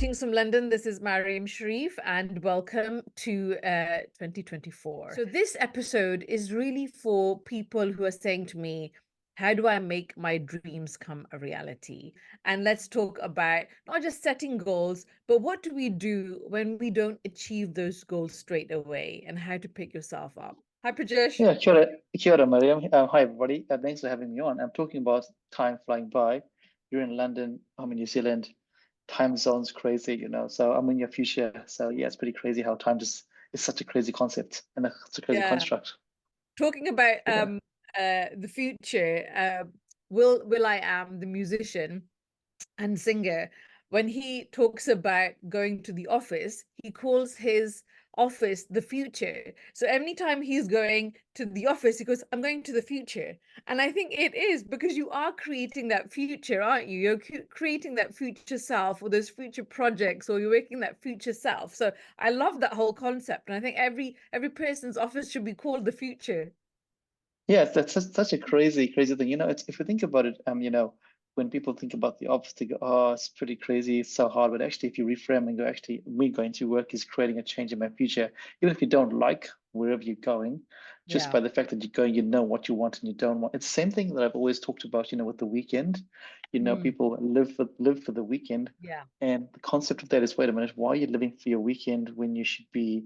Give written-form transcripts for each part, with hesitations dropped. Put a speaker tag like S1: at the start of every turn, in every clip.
S1: Greetings from London. This is Mariam Sharif, and welcome to 2024. So this episode is really for people who are saying to me, how do I make my dreams come a reality? And let's talk about not just setting goals, but what do we do when we don't achieve those goals straight away, and how to pick yourself up. Hi, Prajesh.
S2: Yeah, kia ora, Mariam. Hi, everybody. Thanks for having me on. I'm talking about time flying by. You're in London, I'm in New Zealand. Time zone's crazy, So I'm in your future. So yeah, it's pretty crazy how time just is such a crazy concept and it's a crazy
S1: Yeah.
S2: construct.
S1: Talking about
S2: Yeah.
S1: the future, Will I Am, the musician and singer, when he talks about going to the office, he calls his office the future. So every time he's going to the office, he goes, I'm going to the future. And I think it is because you are creating that future, aren't you? You're creating that future self or those future projects, or you're making that future self. So I love that whole concept. And I think every person's office should be called the future.
S2: Yeah, that's such a crazy thing. It's if you think about it, when people think about the office, they go, "Oh, it's pretty crazy, it's so hard." But actually, if you reframe and go, "Actually, me going to work is creating a change in my future," even if you don't like wherever you're going, just
S1: Yeah.
S2: by the fact that you're going, you know what you want and you don't want. It's the same thing that I've always talked about, with the weekend.
S1: Mm,
S2: People live for the weekend,
S1: yeah.
S2: and the concept of that is, wait a minute, why are you living for your weekend when you should be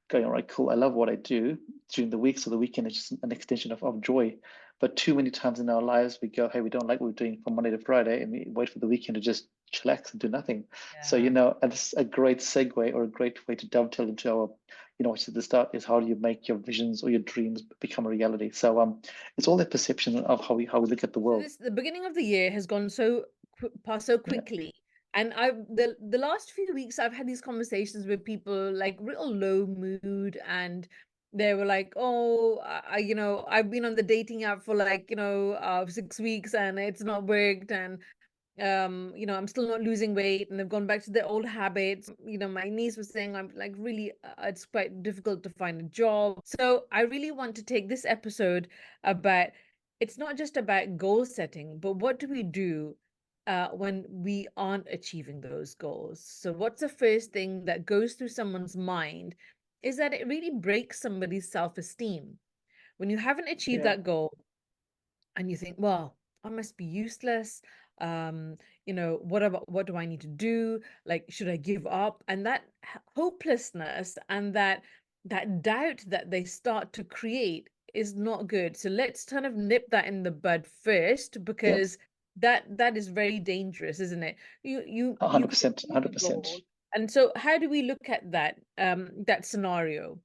S2: going, all right, cool. I love what I do during the week. So the weekend is just an extension of joy. But too many times in our lives, we go, hey, we don't like what we're doing from Monday to Friday, and we wait for the weekend to just chillax and do nothing. So,
S1: Yeah.
S2: it's a great segue or a great way to dovetail into our, what you said at the start is how do you make your visions or your dreams become a reality? So, it's all that perception of how we look at the
S1: So
S2: world.
S1: this the beginning of the year has gone so past so
S2: Yeah.
S1: quickly, and the last few weeks I've had these conversations with people like real low mood, and they were like, "Oh, I've been on the dating app for like 6 weeks and it's not worked, and I'm still not losing weight, and they've gone back to their old habits. My niece was saying I'm like really it's quite difficult to find a job. So I really want to take this episode about it's not just about goal setting, but what do we do when we aren't achieving those goals? So what's the first thing that goes through someone's mind is that it really breaks somebody's self-esteem when you haven't achieved
S2: Yeah.
S1: that goal and you think, well, I must be useless. Um, what do I need to do? Like, should I give up? And that hopelessness and that doubt that they start to create is not good. So let's kind of nip that in the bud first,
S2: Yeah.
S1: because that is very dangerous, isn't it? You can
S2: 100%.
S1: achieve a
S2: 100%.
S1: goal. And so how do we look at that scenario?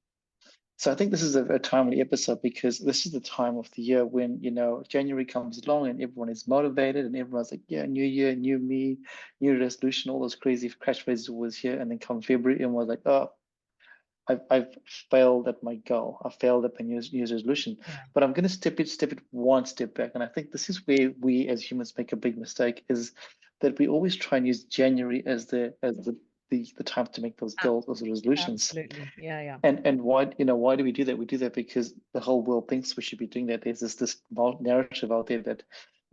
S2: So I think this is a timely episode because this is the time of the year when, January comes along and everyone is motivated and everyone's like, yeah, new year, new me, new resolution, all those crazy catchphrases was here. And then come February and was like, oh, I've failed at my goal. I failed at my New Year's resolution.
S1: Yeah.
S2: But I'm going to step it one step back. And I think this is where we as humans make a big mistake is that we always try and use January as the time to make those
S1: Ab-
S2: goals, those resolutions.
S1: Absolutely. Yeah, yeah.
S2: And why do we do that? We do that because the whole world thinks we should be doing that. There's this narrative out there that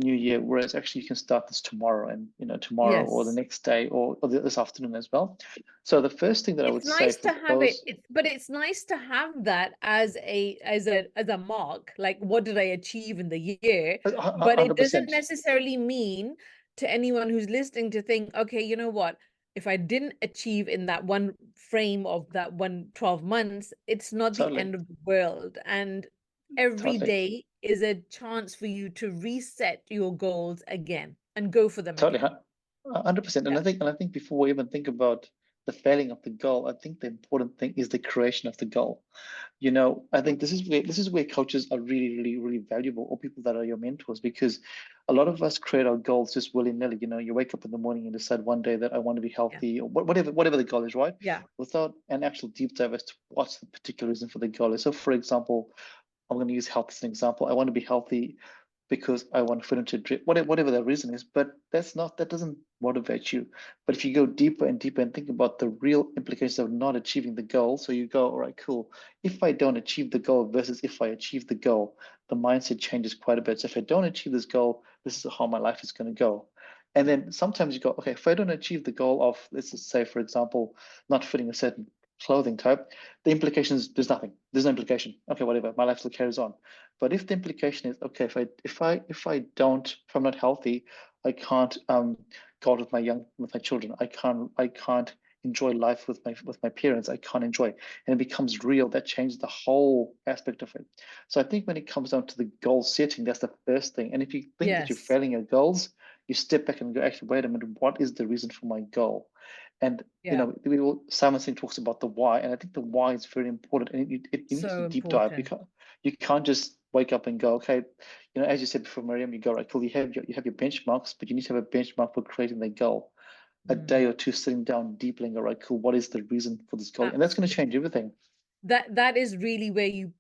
S2: New Year, whereas actually you can start this tomorrow and tomorrow or the
S1: Yes.
S2: next day or this afternoon as well. So the first thing that I
S1: It's
S2: would say
S1: nice
S2: for
S1: to have it,
S2: those,
S1: but it's nice to have that as a mark, like what did I achieve in the year? But it doesn't
S2: 100%,
S1: necessarily mean to anyone who's listening to think, okay, you know what? If I didn't achieve in that one frame of that 12 months, it's not the
S2: totally,
S1: end of the world. And every
S2: totally,
S1: day is a chance for you to reset your goals again and go for them
S2: totally,
S1: again.
S2: 100%. And
S1: Yeah.
S2: I think before we even think about the failing of the goal, I think the important thing is the creation of the goal. I think this is where coaches are really valuable, or people that are your mentors, because a lot of us create our goals just willy-nilly. You wake up in the morning and decide one day that I want to be
S1: Yeah.
S2: healthy, or whatever the goal is, right?
S1: Yeah.
S2: Without an actual deep dive as to what's the particular reason for the goal is. So, for example, I'm going to use health as an example. I want to be healthy because I want to fit into a drip, whatever that reason is, but that doesn't motivate you. But if you go deeper and deeper and think about the real implications of not achieving the goal, so you go, all right, cool. If I don't achieve the goal versus if I achieve the goal, the mindset changes quite a bit. So if I don't achieve this goal, this is how my life is going to go. And then sometimes you go, okay, if I don't achieve the goal of, let's just say, for example, not fitting a certain clothing type, the implication is there's nothing. There's no implication. Okay, whatever. My life still carries on. But if the implication is, okay, if I'm not healthy, I can't go out with my children. I can't enjoy life with my parents. I can't enjoy, and it becomes real. That changes the whole aspect of it. So I think when it comes down to the goal setting, that's the first thing. And if you think that you're
S1: Yes.
S2: failing your goals, you step back and go, actually, wait a minute, what is the reason for my goal? And
S1: Yeah.
S2: Simon Singh talks about the why, and I think the why is very important, and you need
S1: So
S2: to deep dive.
S1: important.
S2: You can't just wake up and go, okay, as you said before, Miriam, you go, right, cool, you have your benchmarks, but you need to have a benchmark for creating the goal. A day
S1: Mm.
S2: or two sitting down deeply and go, right, cool, what is the reason for this goal? And that's going to change
S1: Absolutely.
S2: everything.
S1: That is really where you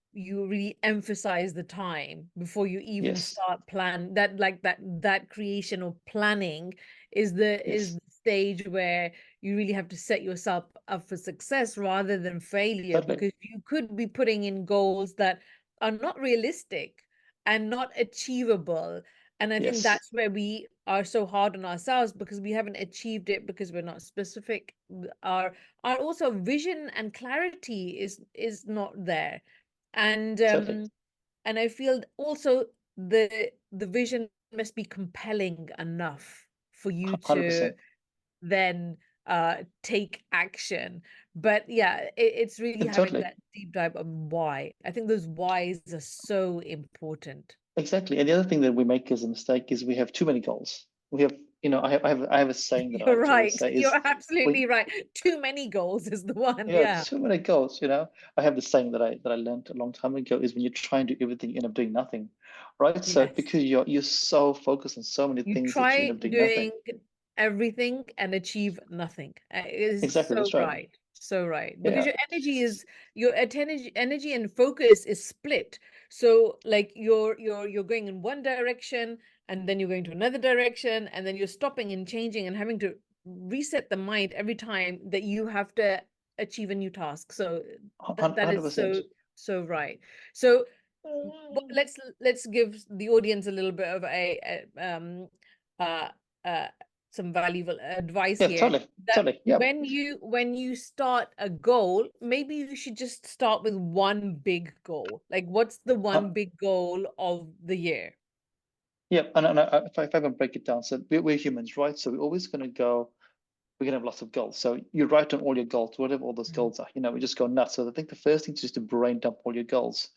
S1: really emphasize the time before you even
S2: Yes,
S1: start plan that, like that creation or planning is
S2: yes,
S1: the stage where you really have to set yourself up for success rather than failure,
S2: totally.
S1: because you could be putting in goals that are not realistic and not achievable. And I think
S2: Yes,
S1: that's where we are so hard on ourselves, because we haven't achieved it because we're not specific. Our also vision and clarity is not there. and
S2: totally.
S1: um and I feel also the vision must be compelling enough for you to
S2: 100%.
S1: then take action. But yeah, it's really
S2: And
S1: having
S2: totally.
S1: that deep dive on why. I think those whys are so important.
S2: Exactly. And the other thing that we make as a mistake is we have too many goals. We have, I have a saying that I
S1: You're
S2: like to always
S1: right.
S2: say
S1: You're
S2: is
S1: absolutely
S2: when
S1: right. Too many goals is the one. Yeah.
S2: too many goals. I have this saying that I learned a long time ago is when you try and do everything, you end up doing nothing. Right? So
S1: Yes.
S2: because you're so focused on so many
S1: You
S2: things that you end
S1: try
S2: up doing nothing.
S1: doing everything and achieve nothing. It is
S2: Exactly,
S1: so
S2: that's right.
S1: right. So right. Because
S2: Yeah,
S1: your energy and focus is split. So like you're going in one direction, and then you're going to another direction, and then you're stopping and changing and having to reset the mind every time that you have to achieve a new task. So that is
S2: 100%.
S1: so right. So let's give the audience a little bit of uh uh some valuable advice
S2: Yeah,
S1: here,
S2: totally,
S1: that
S2: totally. Yeah.
S1: when you start a goal, maybe you should just start with one big goal. Like, what's the one big goal of the year?
S2: Yeah, and if I can break it down, so we're humans, right? So we're always going to go, we're going to have lots of goals. So you write down all your goals, whatever all those
S1: Mm.
S2: goals are. We just go nuts. So I think the first thing is just to brain dump all your goals,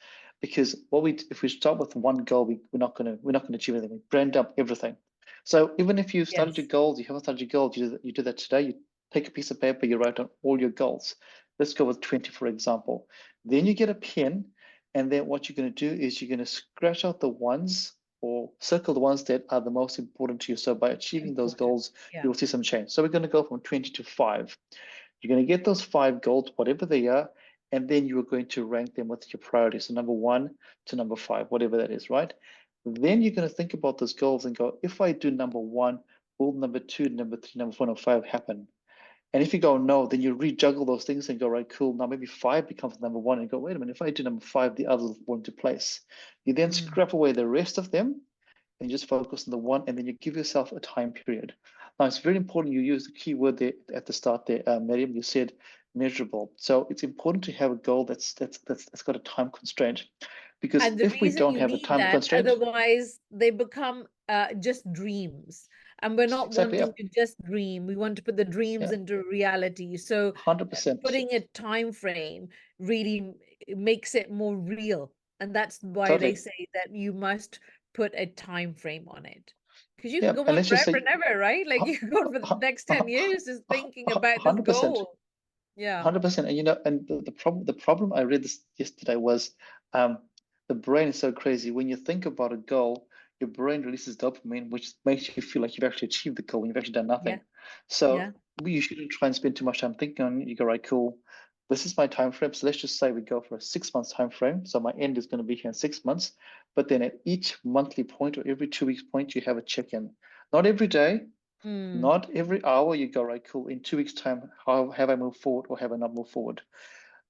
S2: because if we start with one goal, we're not gonna achieve anything. We brain dump everything. So even if you started your
S1: Yes.
S2: goals, you haven't started your goals, you do that today. You take a piece of paper, you write down all your goals. Let's go with 20, for example. Then you get a pen, and then what you're going to do is you're going to scratch out the ones or circle the ones that are the most important to you. So by achieving those
S1: Important.
S2: goals,
S1: Yeah.
S2: you will see some change. So we're going to go from 20 to 5. You're going to get those 5 goals, whatever they are, and then you are going to rank them with your priorities. So number 1 to number 5, whatever that is, right? Then you're going to think about those goals and go, if I do number 1, will number 2, number 3, number 4, number 5 happen? And if you go no, then you rejuggle those things and go, right, cool. Now maybe 5 becomes number 1, and go, wait a minute, if I do number 5, the others will fall into place. You then
S1: Mm.
S2: scrap away the rest of them and you just focus on the one, and then you give yourself a time period. Now, it's very important you use the key word there at the start there, Miriam. You said measurable. So it's important to have a goal that's got a time constraint, because
S1: And the
S2: if we
S1: reason
S2: don't
S1: you
S2: have a
S1: need
S2: time
S1: that,
S2: constraint,
S1: otherwise they become just dreams. And we're not
S2: exactly, yeah,
S1: wanting to just dream. We want to put the dreams
S2: yeah,
S1: into reality. So
S2: 100%,
S1: putting a time frame really makes it more real. And that's why they
S2: totally,
S1: say that you must put a time frame on it. Because you can
S2: yeah.
S1: go
S2: And
S1: on
S2: let's just
S1: forever
S2: say,
S1: and ever, right? Like you can go on for the next 10 years just thinking about this
S2: 100%.
S1: goal. Yeah.
S2: 100%. And the problem I read this yesterday was, um, the brain is so crazy. When you think about a goal, your brain releases dopamine, which makes you feel like you've actually achieved the goal and you've actually done
S1: Yeah.
S2: nothing.
S1: Yeah.
S2: So you shouldn't try and spend too much time thinking on it. You go, right, cool. This is my time frame. So let's just say we go for a 6 months time frame. So my end is going to be here in 6 months. But then at each monthly point or every 2 weeks point, you have a check-in. Not every day,
S1: Mm.
S2: not every hour. You go, right, cool. In 2 weeks' time, how have I moved forward or have I not moved forward?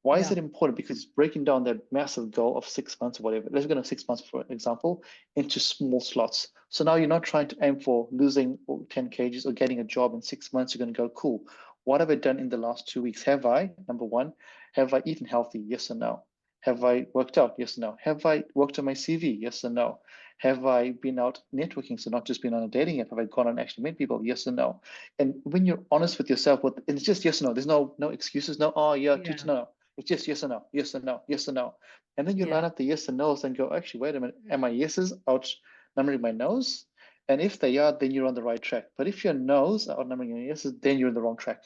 S2: Why is
S1: Yeah.
S2: it important? Because it's breaking down that massive goal of 6 months or whatever. Let's go to 6 months, for example, into small slots. So now you're not trying to aim for losing 10 kgs or getting a job in 6 months. You're going to go, cool. What have I done in the last 2 weeks? Have I, number one, have I eaten healthy? Yes or no? Have I worked out? Yes or no? Have I worked on my CV? Yes or no? Have I been out networking? So not just been on a dating app. Have I gone and actually met people? Yes or no? And when you're honest with yourself, it's just yes or no. There's no excuses. No, oh yeah, teacher,
S1: Yeah.
S2: no. It's just yes or no, yes or no, yes or no. And then you line
S1: Yeah.
S2: up the yes and no's and go, actually, wait a minute, am my yeses outnumbering my no's? And if they are, then you're on the right track. But if your no's are outnumbering your yeses, then you're in the wrong track.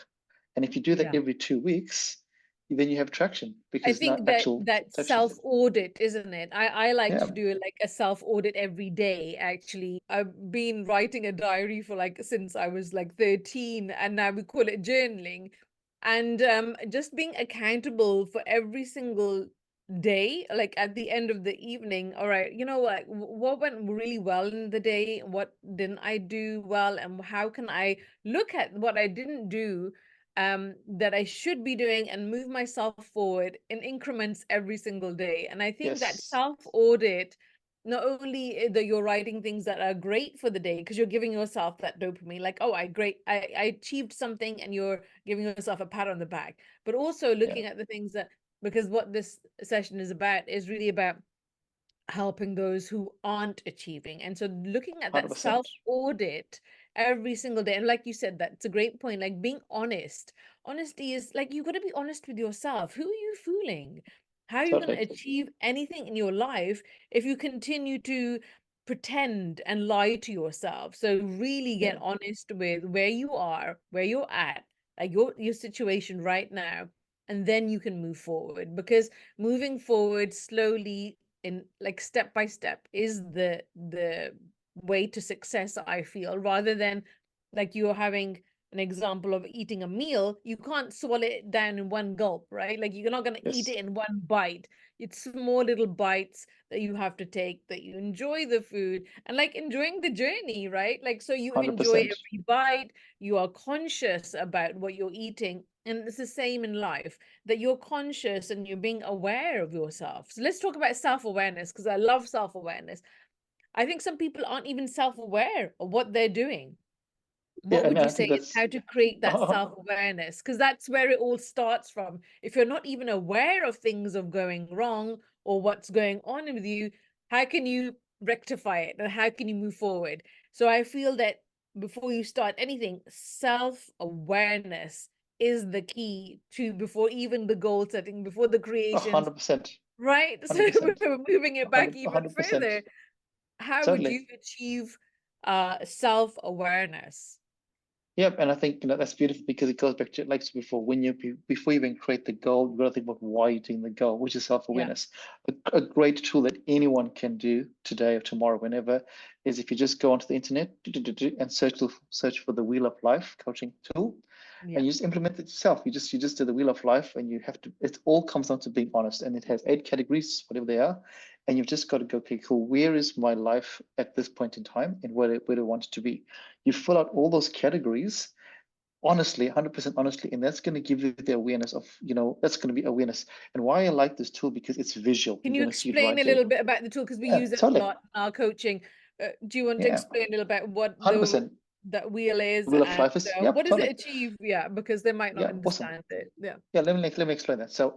S2: And if you do that
S1: Yeah.
S2: every 2 weeks, then you have traction
S1: I
S2: because now
S1: think that
S2: actual
S1: that
S2: action.
S1: self audit, isn't it? I like
S2: Yeah,
S1: to do it like a self audit every day, actually. I've been writing a diary for like since I was like 13, and now we call it journaling. And just being accountable for every single day, like at the end of the evening, all right, you know, like what went really well in the day, what didn't I do well, and how can I look at what I didn't do that I should be doing and move myself forward in increments every single day. And I think that
S2: yes,
S1: self audit, not only that you're writing things that are great for the day, because you're giving yourself that dopamine, like, oh, I achieved something, and you're giving yourself a pat on the back, but also
S2: yeah,
S1: looking at the things that, because what this session is about is really about helping those who aren't achieving. And so looking at that
S2: 100%.
S1: self audit every single day. And like you said, that's a great point. Like being honest. Honesty is like you got to be honest with yourself. Who are you fooling? How are you going to
S2: Totally.
S1: achieve anything in your life if you continue to pretend and lie to yourself? So really
S2: Yeah,
S1: get honest with where you are, where you're at, like your situation right now, and then you can move forward, because moving forward slowly in like step by step is the way to success, I feel, rather than like you're having an example of eating a meal. You can't swallow it down in one gulp, right? Like you're not going to eat
S2: yes,
S1: it in one bite. It's small little bites that you have to take, that you enjoy the food and like enjoying the journey, right? Like so you enjoy
S2: 100%.
S1: every bite, you are conscious about what you're eating, and it's the same in life, that you're conscious and you're being aware of yourself. So let's talk about self-awareness, because I love self-awareness. I think some people aren't even self-aware of what they're doing.
S2: Yeah,
S1: What
S2: and
S1: would you
S2: I
S1: say
S2: think
S1: is
S2: that's
S1: how to create that self-awareness? Because that's where it all starts from. If you're not even aware of things of going wrong or what's going on with you, how can you rectify it and how can you move forward? So I feel that before you start anything, self-awareness is the key to, before even the goal setting, before the creations,
S2: 100%.
S1: right? So
S2: 100%.
S1: we're moving it back even
S2: 100%.
S1: further. How would
S2: Totally.
S1: you achieve self-awareness?
S2: Yep, and I think that's beautiful because it goes back to like I said before, when before you even create the goal, you got to think about why you're doing the goal, which is
S1: Yeah.
S2: self-awareness. A great tool that anyone can do today or tomorrow, whenever, is if you just go onto the internet and search for the Wheel of Life coaching tool,
S1: Yeah.
S2: and you just implement it yourself. You just do the Wheel of Life, and you have to. It all comes down to being honest, and it has 8 categories, whatever they are, and you've just got to go, okay, cool. Where is my life at this point in time, and where do I want it to be? You fill out all those categories honestly, 100% honestly, and that's going to give you the awareness of, that's going to be awareness. And why I like this tool, because it's visual.
S1: Can
S2: You're
S1: you
S2: going to see it
S1: explain
S2: right
S1: a
S2: there.
S1: little bit about the tool? Because we
S2: Yeah,
S1: use it a
S2: totally.
S1: lot in our coaching. Do you want to
S2: Yeah,
S1: explain a little about what the
S2: 100%.
S1: that wheel is
S2: Wheel of
S1: and
S2: Life is, yep,
S1: what does it
S2: totally.
S1: achieve? Yeah, because they might not
S2: Yeah, awesome.
S1: understand it. Yeah.
S2: Yeah, let me explain that. So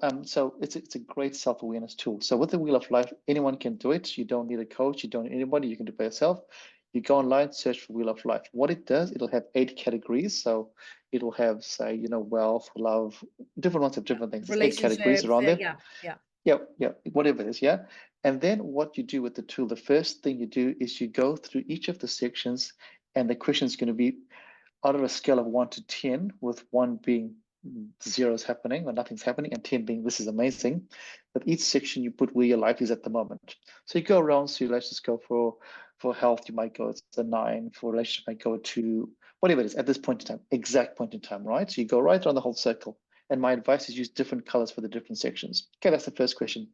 S2: it's a great self-awareness tool. So with the Wheel of Life, anyone can do it. You don't need a coach. You don't need anybody. You can do it by yourself. You go online, search for Wheel of Life. What it does, it'll have 8 categories. So it'll have, say, wealth, love, different ones have different things. There's 8 categories
S1: Relationships.
S2: around there.
S1: Yeah. Yeah.
S2: Yeah, yeah, whatever it is, yeah. And then what you do with the tool, the first thing you do is you go through each of the sections, and the question is going to be out of a scale of 1 to 10, with 1 being zero is happening or nothing's happening, and 10 being this is amazing. With each section, you put where your life is at the moment. So you go around. So let's just go for health. You might go it's a 9. For relationship, you might go to whatever it is at this point in time, exact point in time, right? So you go right around the whole circle. And my advice is use different colors for the different sections. Okay, that's the first question.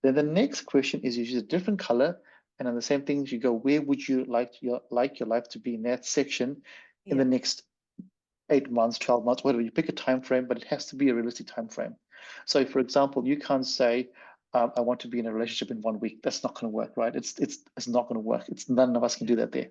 S2: Then the next question is you use a different color, and on the same things you go, where would you like your life to be in that section in the
S1: Yeah.
S2: next 8 months, 12 months, whatever. You pick a time frame, but it has to be a realistic time frame. So, for example, you can't say, I want to be in a relationship in 1 week. That's not going to work, right? It's not going to work. It's none of us can do that there,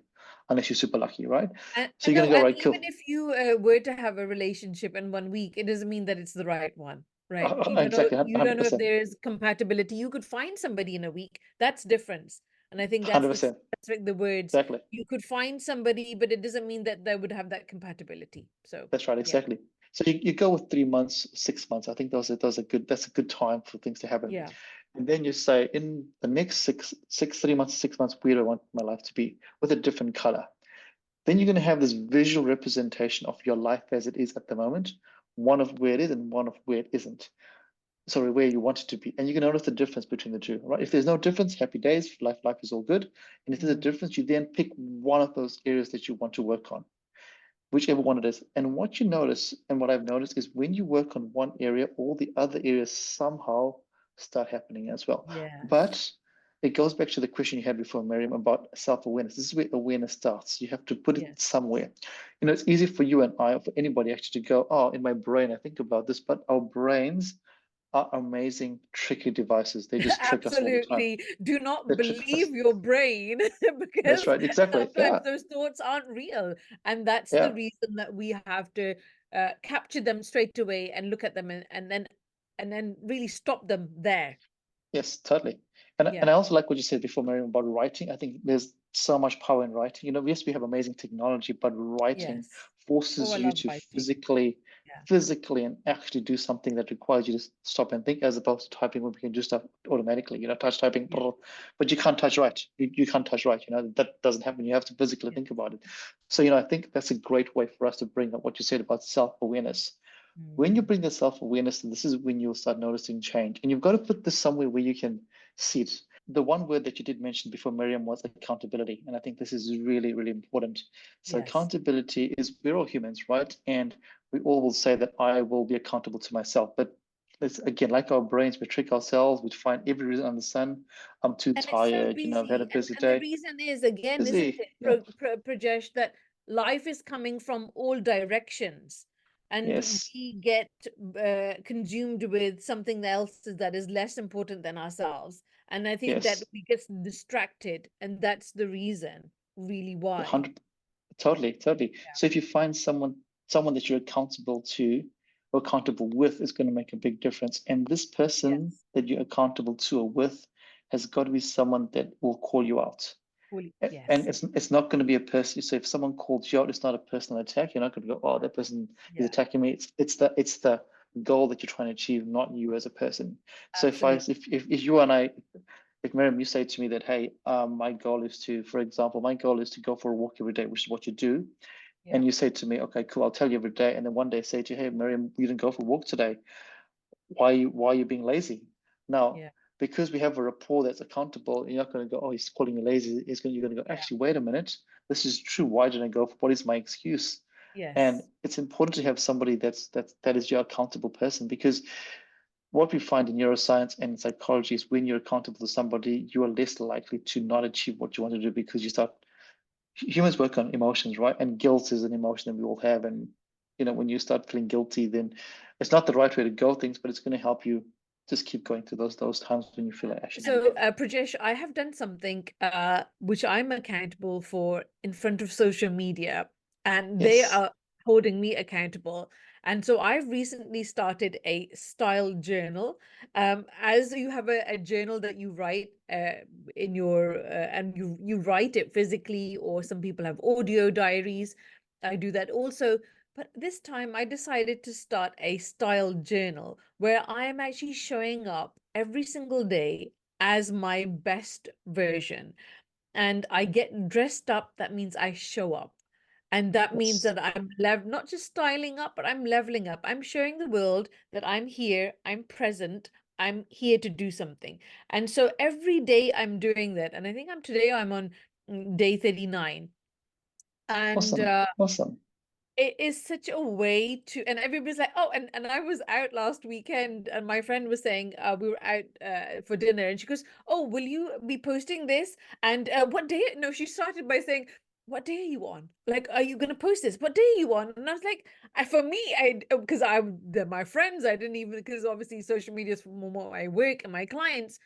S2: unless you're super lucky, right? So
S1: And
S2: you're
S1: no,
S2: going to go,
S1: and
S2: right,
S1: even
S2: cool.
S1: if you were to have a relationship in 1 week, it doesn't mean that it's the right one, right?
S2: Exactly,
S1: You don't know if
S2: 100%,
S1: there's compatibility. You could find somebody in a week. That's difference. And I think
S2: 100%.
S1: that's like the words.
S2: Exactly.
S1: You could find somebody, but it doesn't mean that they would have that compatibility. So
S2: That's right,
S1: yeah,
S2: exactly. So you go with 3 months, 6 months. I think those are good. That's a good time for things to happen.
S1: yeah,
S2: And then you say, in the next 3 months, 6 months, where do I want my life to be with a different color? Then you're going to have this visual representation of your life as it is at the moment, one of where it is and one of where it isn't. Sorry, where you want it to be. And you can notice the difference between the two, right? If there's no difference, happy days, life is all good. And if there's a
S1: mm,
S2: difference, you then pick one of those areas that you want to work on, whichever one it is. And what you notice, and what I've noticed, is when you work on one area, all the other areas somehow start happening as well.
S1: yes,
S2: But it goes back to the question you had before, Miriam, about self-awareness. This is where awareness starts. You have to put it
S1: yes.
S2: somewhere. It's easy for you and I, or for anybody actually to go, oh, in my brain, I think about this, but our brains are amazing, tricky devices. They just trick us all the time.
S1: Absolutely. Do
S2: They
S1: not
S2: trick us.
S1: believe your brain
S2: That's
S1: because
S2: right, exactly.
S1: sometimes
S2: Yeah,
S1: those thoughts aren't real. And that's the
S2: yeah.
S1: reason that we have to capture them straight away and look at them and then really stop them there.
S2: Yes, totally. And
S1: Yeah.
S2: I also like what you said before, Miriam, about writing. I think there's so much power in writing. Yes, we have amazing technology, but writing
S1: Yes. Oh, I
S2: forces you
S1: love
S2: to
S1: writing. Yeah.
S2: physically and actually do something that requires you to stop and think, as opposed to typing, where we can do stuff automatically, touch typing,
S1: Yeah.
S2: but you can't touch right. You can't touch right. That doesn't happen. You have to physically
S1: Yes.
S2: think about it. So, I think that's a great way for us to bring up what you said about self-awareness. When you
S1: Mm.
S2: bring the self-awareness, this is when you'll start noticing change. And you've got to put this somewhere where you can see it. The one word that you did mention before, Miriam, was accountability. And I think this is really, really important. So
S1: Yes.
S2: accountability is, we're all humans, right? And we all will say that I will be accountable to myself. But it's, again, like our brains, we trick ourselves. We find every reason under the sun. I'm too
S1: And it's so
S2: tired. I've had a
S1: busy.
S2: busy
S1: And the
S2: day.
S1: reason is, again, isn't
S2: Busy.
S1: it,
S2: Yeah.
S1: Prajesh, that life is coming from all directions. And
S2: Yes.
S1: we get consumed with something else that is less important than ourselves. And I think that
S2: Yes.
S1: we get distracted. And that's the reason, really, why.
S2: 100. Totally, totally.
S1: Yeah.
S2: So if you find someone that you're accountable to or accountable with, is going to make a big difference. And this person
S1: Yes.
S2: that you're accountable to or with has got to be someone that will call you out. And
S1: Yes.
S2: it's not going to be a person. So if someone calls you out, it's not a personal attack. You're not going to go, oh, that person is
S1: Yeah.
S2: attacking me. It's the goal that you're trying to achieve, not you as a person. So
S1: Absolutely.
S2: if you and I, if Miriam, you say to me that, hey, my goal is to, for example, my goal is to go for a walk every day, which is what you do.
S1: Yeah.
S2: And you say to me, okay, cool, I'll tell you every day. And then one day I say to you, hey, Miriam, you didn't go for a walk today. Why are you being lazy? Now,
S1: Yeah.
S2: because we have a rapport that's accountable, you're not going to go, oh, he's calling me lazy. You're going to go,
S1: Yeah.
S2: actually, wait a minute. This is true. Why didn't I go? What is my excuse? And
S1: Yes.
S2: it's important to have somebody that is your accountable person, because what we find in neuroscience and in psychology is when you're accountable to somebody, you are less likely to not achieve what you want to do, because humans work on emotions, right? And guilt is an emotion that we all have. And, when you start feeling guilty, then it's not the right way to go things, but it's going to help you just keep going through those times when you feel like, actually,
S1: So, Prajesh, I have done something which I'm accountable for in front of social media, and they
S2: yes,
S1: are holding me accountable. And so I've recently started a style journal. As you have a journal that you write in your and you write it physically, or some people have audio diaries. I do that also. But this time I decided to start a style journal where I am actually showing up every single day as my best version. And I get dressed up. That means I show up. And that means
S2: yes,
S1: that I'm not just styling up, but I'm leveling up. I'm showing the world that I'm here, I'm present, I'm here to do something. And so every day I'm doing that. And I think I'm on day 39. And
S2: awesome, awesome.
S1: it is such a way to, and everybody's like, oh, and I was out last weekend, and my friend was saying, we were out for dinner, and she goes, oh, will you be posting this? And what day? No, she started by saying, what day are you on? Like, are you going to post this? What day are you on? And I was like, for me, because my friends, I didn't even, because obviously social media is for more my work and my clients.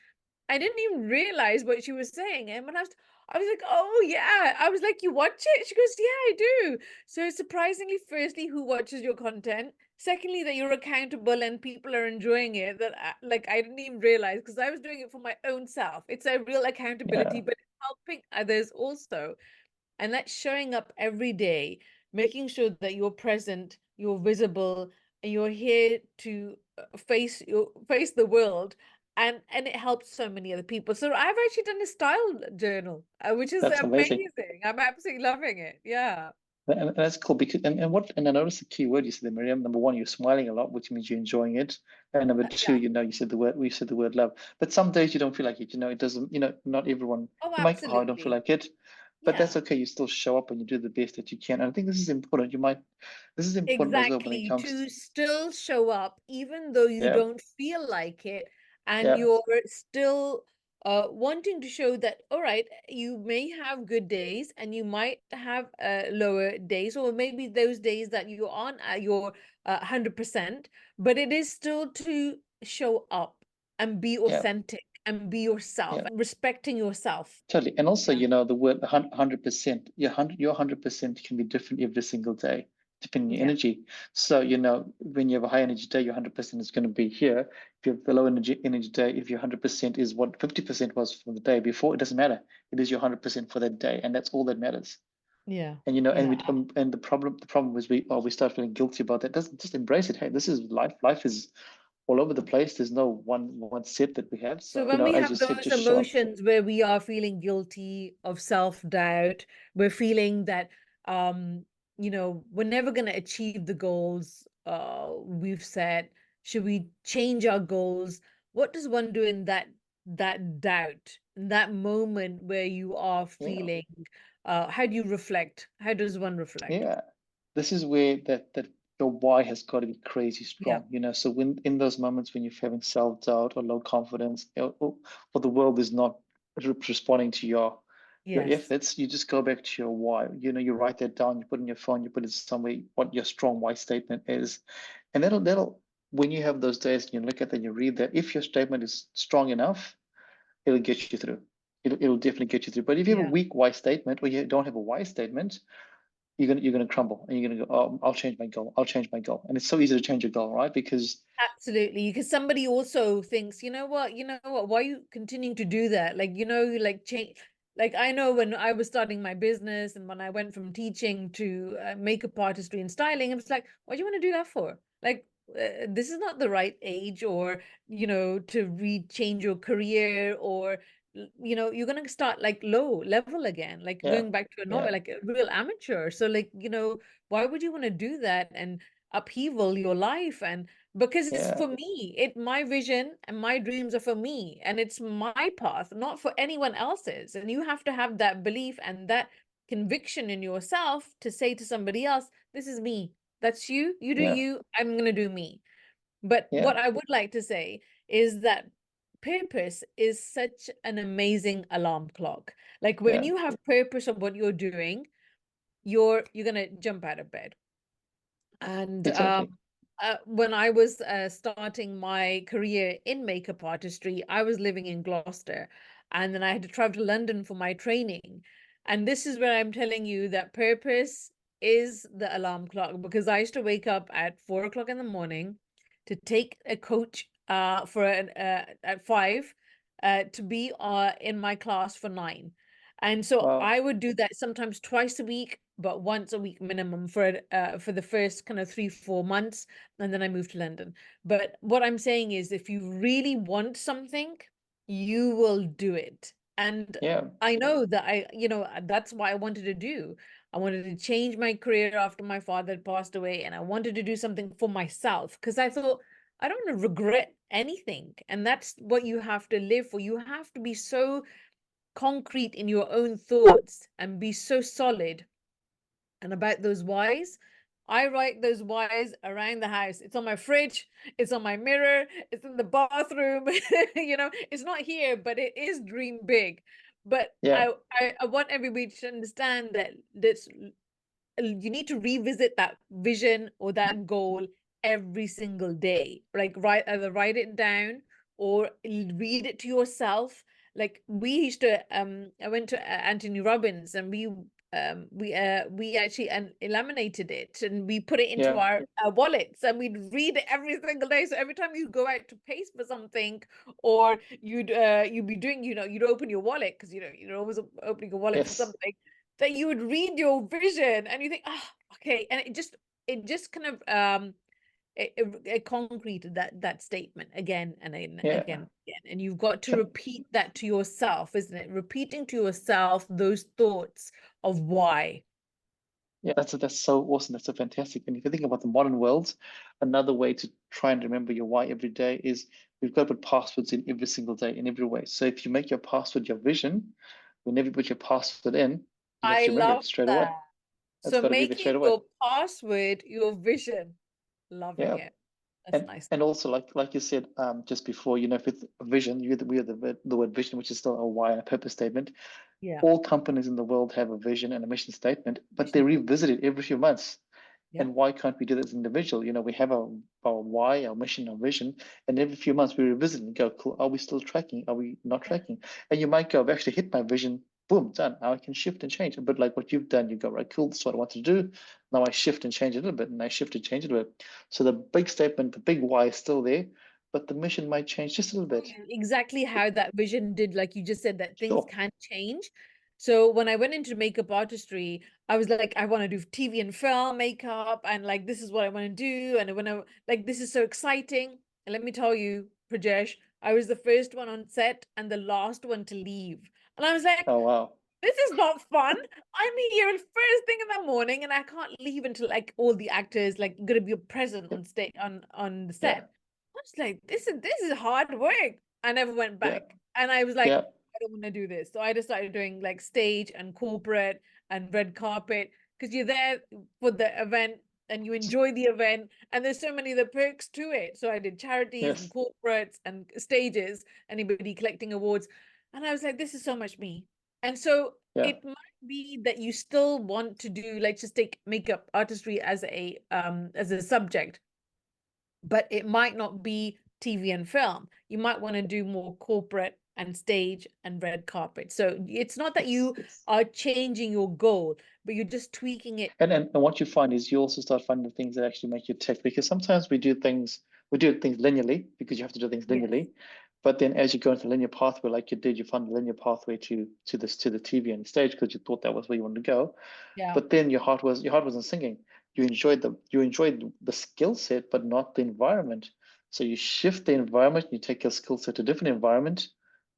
S1: I didn't even realize what she was saying. And when I was like, oh yeah. I was like, you watch it? She goes, yeah, I do. So surprisingly, firstly, who watches your content? Secondly, that you're accountable and people are enjoying it. That like I didn't even realize, because I was doing it for my own self. It's a real accountability,
S2: Yeah,
S1: but it's helping others also. And that's showing up every day, making sure that you're present, you're visible, and you're here to face the world. And it helps so many other people. So I've actually done a style journal, which is
S2: that's amazing.
S1: amazing. I'm absolutely loving it. Yeah.
S2: And that's cool because and I noticed the key word you said there, Miriam. Number one, you're smiling a lot, which means you're enjoying it. And number two,
S1: Yeah.
S2: you said the word we said the word love. But some days you don't feel like it. It doesn't. Not everyone.
S1: Oh,
S2: You might, oh, I don't feel
S1: absolutely.
S2: like it, but that's
S1: Yeah.
S2: okay. You still show up and you do the best that you can. And I think this is important. This is important as well when it
S1: Exactly,
S2: comes.
S1: to still show up even though you
S2: Yeah,
S1: don't feel like it, and
S2: yeah,
S1: you're still wanting to show that, all right, you may have good days and you might have lower days, or maybe those days that you're on your 100%, but it is still to show up and be
S2: yeah,
S1: authentic and be yourself
S2: yeah.
S1: and respecting yourself.
S2: Totally. And also,
S1: Yeah.
S2: the word 100%, your 100% can be different every single day, depending on your
S1: Yeah.
S2: energy. So, when you have a high energy day, your 100% is going to be here. If you have the low energy day, if your 100% is what 50% was from the day before, it doesn't matter. It is your 100% for that day, and that's all that matters.
S1: Yeah.
S2: And
S1: Yeah.
S2: and the problem is we start feeling guilty about that. Doesn't just embrace it. Hey, this is life. Life is all over the place. There's no one set that we have.
S1: So
S2: So,
S1: when we
S2: as
S1: have
S2: you said,
S1: those
S2: just show up.
S1: emotions where we are feeling guilty of self-doubt, we're feeling that we're never going to achieve the goals we've set. Should we change our goals? What does one do in that doubt, in that moment where you are
S2: Yeah.
S1: feeling how do you reflect? How does one reflect?
S2: Yeah, this is where that your why has got to be crazy
S1: Yeah.
S2: strong. So when in those moments when you're having self-doubt or low confidence, or the world is not responding to your
S1: Yes.
S2: efforts, you just go back to your why. You write that down, you put it in your phone, you put it somewhere, what your strong why statement is. And that'll when you have those days and you look at that, you read that, if your statement is strong enough, it'll get you through. It'll definitely get you through. But if you have a
S1: Yeah.
S2: weak why statement or you don't have a why statement, you're gonna crumble and you're gonna go, oh, I'll change my goal. I'll change my goal. And it's so easy to change your goal, right? Because
S1: Absolutely, because somebody also thinks, why are you continuing to do that? Like, like change. Like, I know when I was starting my business and when I went from teaching to makeup artistry and styling, it was like, what do you want to do that for? Like, this is not the right age, or, to change your career, or, you're going to start like low level again, like
S2: yeah,
S1: going back to a
S2: yeah,
S1: novel, like a real amateur. So, like, why would you want to do that and upheaval your life? And because it's
S2: yeah,
S1: for me, my vision and my dreams are for me, and it's my path, not for anyone else's. And you have to have that belief and that conviction in yourself to say to somebody else, this is me, that's you, you do
S2: yeah,
S1: you, I'm going to do me. But
S2: yeah,
S1: what I would like to say is that purpose is such an amazing alarm clock. Like, when
S2: yeah,
S1: you have purpose of what you're doing, you're going to jump out of bed. And
S2: exactly.
S1: when I was starting my career in makeup artistry, I was living in Gloucester, and then I had to travel to London for my training. And this is where I'm telling you that purpose is the alarm clock, because I used to wake up at 4 o'clock in the morning to take a coach at 5 to be in my class for 9. And so
S2: Wow.
S1: I would do that sometimes twice a week, but once a week minimum for the first kind of 3 4 months, and then I moved to London. But what I'm saying is, if you really want something, you will do it. And
S2: Yeah,
S1: I know that that's what I wanted to do. I wanted to change my career after my father had passed away, and I wanted to do something for myself, because I thought I don't want to regret anything. And that's what you have to live for. You have to be so concrete in your own thoughts and be so solid. And about those whys, I write those whys around the house. It's on my fridge, it's on my mirror, it's in the bathroom. It's not here, but it is dream big. But
S2: Yeah.
S1: I want everybody to understand that this you need to revisit that vision or that goal every single day. Like either write it down or read it to yourself. Like we used to I went to Anthony Robbins, and we actually laminated it, and we put it into
S2: Yeah.
S1: our wallets, and we'd read it every single day. So every time you go out to pay for something, or you'd be doing, you'd open your wallet, because you're always opening your wallet for
S2: Yes.
S1: something, that you would read your vision and you think, okay. And it just kind of it concreted that statement again and again,
S2: Yeah.
S1: again, again. And you've got to
S2: Can,
S1: repeat that to yourself, isn't it? Repeating to yourself those thoughts of why.
S2: yeah, that's so awesome. That's so fantastic. And if you think about the modern world, another way to try and remember your why every day is we've got to put passwords in every single day in every way. So if you make your password your vision, whenever you put your password in, you have
S1: I
S2: to remember
S1: love
S2: it straight away.
S1: that.
S2: That's
S1: So
S2: got to be there
S1: making
S2: straight away.
S1: your password your vision. Loving
S2: Yeah.
S1: it. That's
S2: And
S1: nice.
S2: and also like you said just before, with vision, we have the word vision, which is still a why and a purpose statement.
S1: Yeah.
S2: All companies in the world have a vision and a mission statement, but they
S1: Vision.
S2: revisit it every few months.
S1: Yeah.
S2: And why can't we do that as an individual? We have our why, our mission, our vision, and every few months we revisit and go, cool, are we still tracking? Are we not
S1: Yeah.
S2: tracking? And you might go, I've actually hit my vision, boom, done. Now I can shift and change. But like what you've done, you go, right, cool, this is what I want to do. Now I shift and change it a little bit, and I shift and change it a little bit. So the big statement, the big why is still there, but the mission might change just a little
S1: Show
S2: bit.
S1: you exactly how that vision did, like you just said, that things
S2: Sure.
S1: can change. So when I went into makeup artistry, I was like, I want to do TV and film makeup, and like this is what I want to do. And when I like, this is so exciting. And let me tell you, Prajesh, I was the first one on set and the last one to leave. And I was like,
S2: Oh, wow.
S1: this is not fun. I'm here first thing in the morning, and I can't leave until like all the actors like gonna be present
S2: Yep.
S1: on stage on the
S2: Yeah.
S1: set. I was like, this is hard work. I never went
S2: Yeah.
S1: back, and I was like,
S2: Yeah.
S1: I don't want to do this. So I just started doing like stage and corporate and red carpet, because you're there for the event and you enjoy the event, and there's so many of the perks to it. So I did charities and
S2: Yes.
S1: corporates and stages, anybody collecting awards, and I was like, this is so much me. And so
S2: Yeah.
S1: it might be that you still want to do, like, just take makeup artistry as a subject, but it might not be TV and film. You might want to do more corporate and stage and red carpet. So it's not that
S2: Yes.
S1: you
S2: Yes.
S1: are changing your goal, but you're just tweaking it.
S2: And what you find is you also start finding the things that actually make you tick, because sometimes we do things linearly because you have to do things
S1: Yes.
S2: linearly. But then as you go into the linear pathway, like you did, you find the linear pathway to the TV and the stage because you thought that was where you wanted to go.
S1: Yeah.
S2: But then your heart wasn't singing. You enjoyed the skill set, but not the environment. So you shift the environment, you take your skill set to a different environment,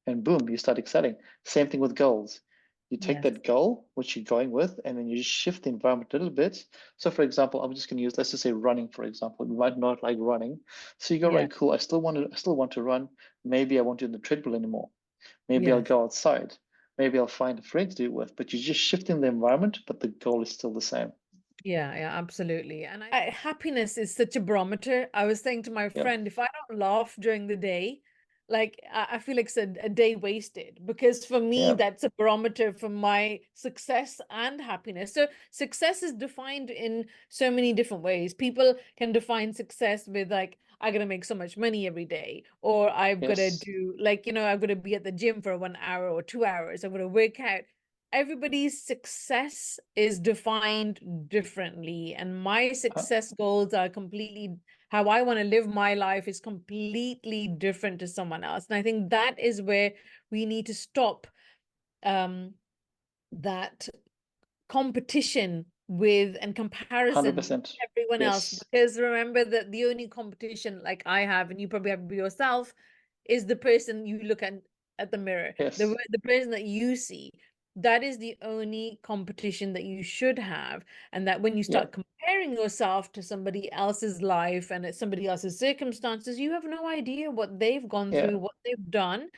S2: and boom, you start excelling. Same thing with goals. You take
S1: Yes.
S2: that goal, which you're going with, and then you just shift the environment a little bit. So, for example, I'm just going to use, let's just say, running. For example, you might not like running, so you go,
S1: Yeah.
S2: right, cool. I still want to run. Maybe I won't do the treadmill anymore. Maybe I'll
S1: Yes.
S2: go outside. Maybe I'll find a friend to do it with. But you're just shifting the environment, but the goal is still the same.
S1: Yeah, yeah, absolutely. And happiness is such a barometer. I was saying to my
S2: Yeah.
S1: friend, if I don't laugh during the day, like I feel like it's a day wasted, because for me,
S2: Yeah.
S1: that's a barometer for my success and happiness. So success is defined in so many different ways. People can define success with like, I gotta make so much money every day, or I've got to
S2: Yes.
S1: do like, I've got to be at the gym for 1 hour or 2 hours. I've got to work out. Everybody's success is defined differently, and my
S2: Uh,
S1: success goals are completely, how I want to live my life is completely different to someone else. And I think that is where we need to stop um that competition with and comparison with
S2: 100%.
S1: everyone else.
S2: Yes.
S1: Because remember that the only competition like I have, and you probably have with yourself, is the person you look at the mirror,
S2: Yes.
S1: the person that you see. That is the only competition that you should have. And that when you
S2: Yeah.
S1: start comparing yourself to somebody else's life and at somebody else's circumstances, you have no idea what they've gone
S2: Yeah.
S1: through, what they've done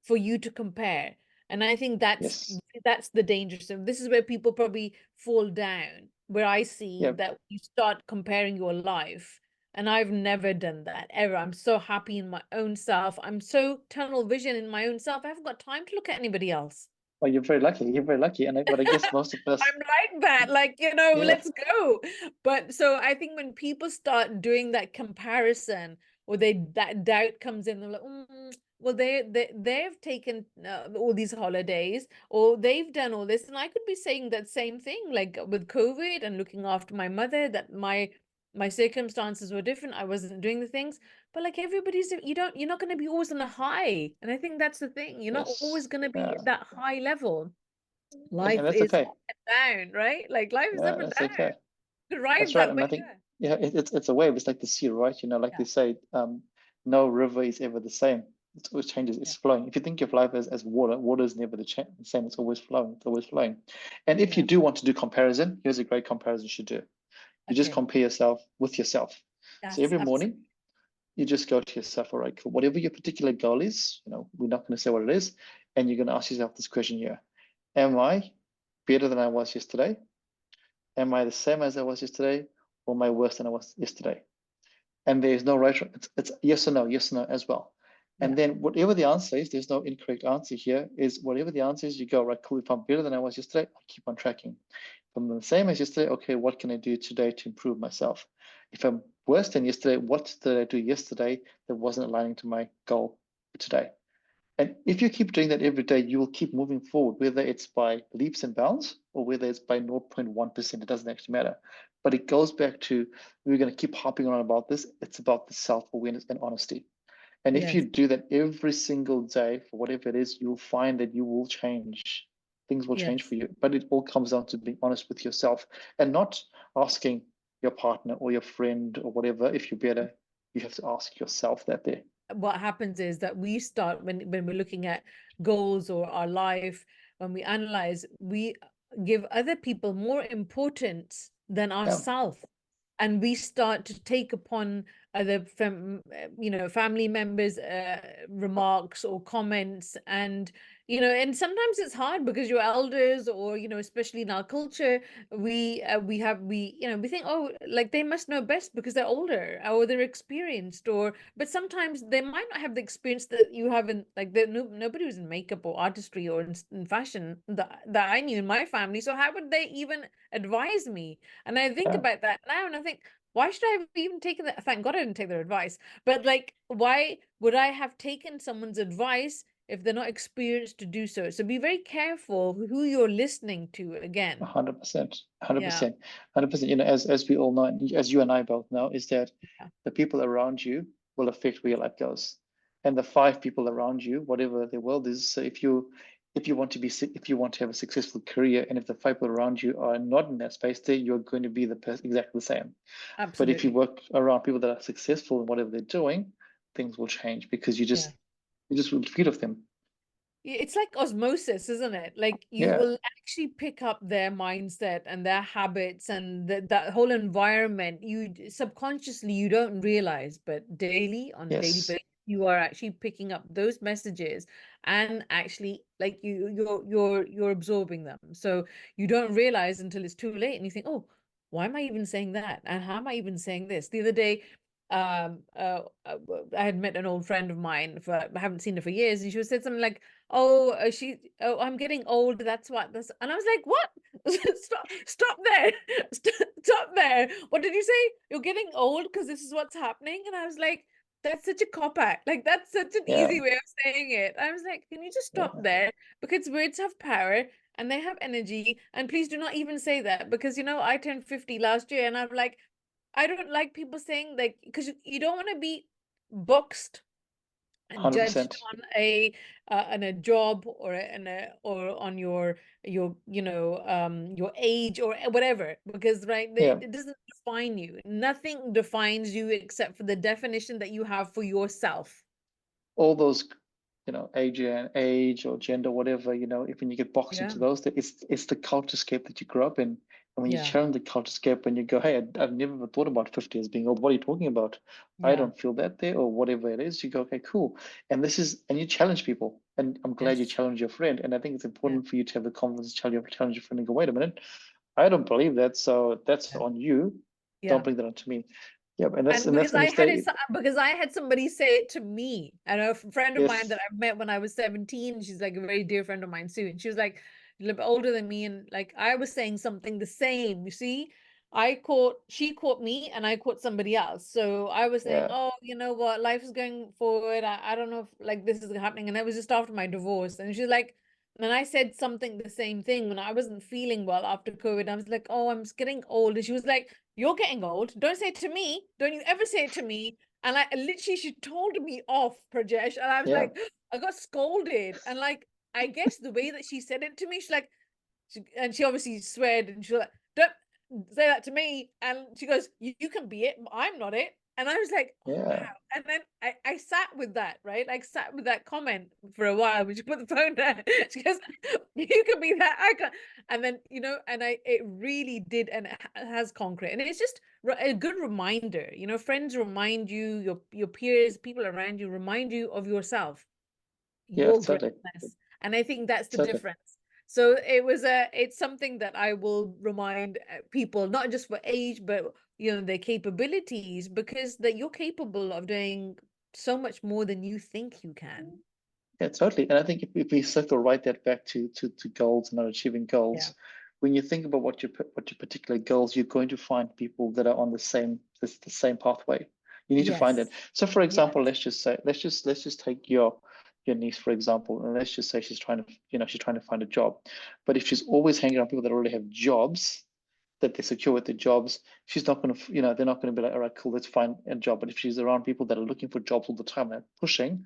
S1: for you to compare. And I think
S2: Yes.
S1: that's the danger. So this is where people probably fall down, where I see
S2: Yeah.
S1: that you start comparing your life. And I've never done that ever. I'm so happy in my own self. I'm so tunnel vision in my own self. I haven't got time to look at anybody else.
S2: Oh, you're very lucky. You're very lucky. But I guess most of us,
S1: I'm like that, like,
S2: yeah,
S1: let's go. But so I think when people start doing that comparison, or that doubt comes in, they're like, well, they've taken all these holidays, or they've done all this, and I could be saying that same thing, like with COVID and looking after my mother, that my circumstances were different. I wasn't doing the things, but like everybody's, you're not going to be always on a high, and I think that's the thing. You're not always
S2: yes,
S1: going to be
S2: yeah,
S1: at that high level.
S2: and
S1: Life
S2: that's
S1: is
S2: okay.
S1: up and down, right? Like life is
S2: Yeah,
S1: up and
S2: that's
S1: down.
S2: okay.
S1: You could ride
S2: That's right.
S1: that,
S2: And
S1: but
S2: I think, yeah, it's a wave. It's like the sea, right? Like
S1: yeah,
S2: they say, no river is ever the same. It always changes.
S1: yeah,
S2: It's flowing. If you think of life as water, water is never the same. It's always flowing. It's always flowing. And if you
S1: yeah.
S2: do want to do comparison, here's a great comparison you should do. You just
S1: Okay,
S2: compare yourself with yourself. So
S1: that's
S2: every
S1: absolutely,
S2: morning, you just go to yourself, all right, cool. Whatever your particular goal is, we're not going to say what it is. And you're going to ask yourself this question here. Am I better than I was yesterday? Am I the same as I was yesterday? Or am I worse than I was yesterday? And there's no right, it's yes or no as well.
S1: yeah,
S2: And then whatever the answer is, there's no incorrect answer here, is whatever the answer is, you go, right, cool. If I'm better than I was yesterday, I keep on tracking. If I'm the same as yesterday, okay, what can I do today to improve myself? If I'm worse than yesterday, what did I do yesterday that wasn't aligning to my goal for today? And if you keep doing that every day, you will keep moving forward, whether it's by leaps and bounds or whether it's by 0.1%, it doesn't actually matter. But it goes back to, we're going to keep hopping on about this. It's about the self-awareness and honesty. And if you
S1: yes,
S2: do that every single day for whatever it is, you'll find that you will change. Things will change for
S1: yes.
S2: you. But it all comes down to being honest with yourself and not asking your partner or your friend or whatever if you're better. You have to ask yourself that there.
S1: What happens is that we start when we're looking at goals or our life, when we analyze, we give other people more importance than
S2: Yeah,
S1: ourselves, and we start to take upon other family members remarks or comments, and and sometimes it's hard because your elders, or especially in our culture, we think, oh, like they must know best because they're older or they're experienced, or but sometimes they might not have the experience that you have in, like, nobody was in makeup or artistry or in fashion that I knew in my family, so how would they even advise me? And I think
S2: yeah.
S1: about that now, and I think, why should I have even taken that? Thank God I didn't take their advice. But like, why would I have taken someone's advice if they're not experienced to do so? So be very careful who you're listening to again.
S2: 100%,
S1: Yeah.
S2: 100%, 100%. As we all know, as you and I both know, is that
S1: Yeah.
S2: the people around you will affect where your life goes, and the five people around you, whatever their world is. So if you want to have a successful career, and if the five people around you are not in that space, then you're going to be the person exactly the same. But if you
S1: Absolutely.
S2: work around people that are successful in whatever they're doing, things will change because
S1: Yeah.
S2: you just will feed off them.
S1: It's like osmosis, isn't it? Like you
S2: Yeah.
S1: will actually pick up their mindset and their habits and that whole environment. Subconsciously, you don't realize, but on a daily
S2: Yes.
S1: basis, you are actually picking up those messages, and actually, like, you're absorbing them. So you don't realize until it's too late, and you think, oh, why am I even saying that? And how am I even saying this? The other day, I had met an old friend of mine, I haven't seen her for years, and she said something like, oh, I'm getting old, that's what this, and I was like, what? Stop there. Stop there. What did you say? You're getting old because this is what's happening? And I was like, that's such a cop out, like that's such an
S2: Yeah.
S1: easy way of saying it. I was like, can you just stop
S2: Yeah.
S1: there? Because words have power and they have energy, and please do not even say that, because I turned 50 last year, and I'm like, I don't like people saying, like, because you don't want to be boxed and judged
S2: 100%.
S1: on a job, or on your age or whatever, because right,
S2: Yeah.
S1: it doesn't define you. Nothing defines you except for the definition that you have for yourself.
S2: All those, age or gender, whatever, if when you get boxed
S1: Yeah,
S2: into those, it's the culturescape that you grew up in. And when you
S1: yeah,
S2: challenge the culturescape and you go, hey, I've never thought about 50 as being old. What are you talking about? I
S1: yeah.
S2: don't feel that there, or whatever it is. You go, okay, cool. And you challenge people. And I'm glad you
S1: Yes.
S2: challenge your friend. And I think it's
S1: Yeah,
S2: important for you to have the confidence to challenge your friend and go, wait a minute, I don't believe that. So that's
S1: yeah,
S2: on you. Don't
S1: yeah.
S2: bring that onto me. Yeah, and that's
S1: And because
S2: when
S1: I
S2: you
S1: had it,
S2: stay.
S1: because I had somebody say it to me, and a friend of mine
S2: Yes,
S1: that I've met when I was 17, she's like a very dear friend of mine too. And she was like a little bit older than me, and like I was saying something the same. You see, she caught me, and I caught somebody else. So I was saying,
S2: yeah,
S1: oh, you know what, life is going forward. I don't know if like this is happening. And it was just after my divorce. And she's like, and I said something the same thing when I wasn't feeling well after COVID. I was like, oh, I'm just getting old. And she was like, you're getting old. Don't say it to me. Don't you ever say it to me. And I literally, she told me off, Prajesh. And I was
S2: yeah,
S1: like, I got scolded. And like, I guess the way that she said it to me, she's like, and she obviously sweared and she was like, don't say that to me. And she goes, you can be it. I'm not it. And I was like, oh, wow.
S2: yeah,
S1: And then I sat with that, right? Like sat with that comment for a while. When she put the phone down, she goes, you can be that. I can. And then, and it really did, and it has concrete. And it's just a good reminder. Friends remind you, your peers, people around you remind you of yourself,
S2: yeah,
S1: your
S2: totally,
S1: greatness. And I think that's the
S2: totally.
S1: difference. So it's something that I will remind people, not just for age, but their capabilities, because that you're capable of doing so much more than you think you can.
S2: Yeah, totally. And I think if we circle right that back to goals and not achieving
S1: Yeah.
S2: goals, when you think about what your particular goals, you're going to find people that are on the same pathway. You need to find it.
S1: Yes.
S2: So, for
S1: Yes.
S2: example, let's just take your niece, for example, and let's just say she's trying to find a job. But if she's always hanging around people that already have jobs, that they're secure with their jobs, she's not going to, they're not going to be like, all right, cool, let's find a job. But if she's around people that are looking for jobs all the time and pushing,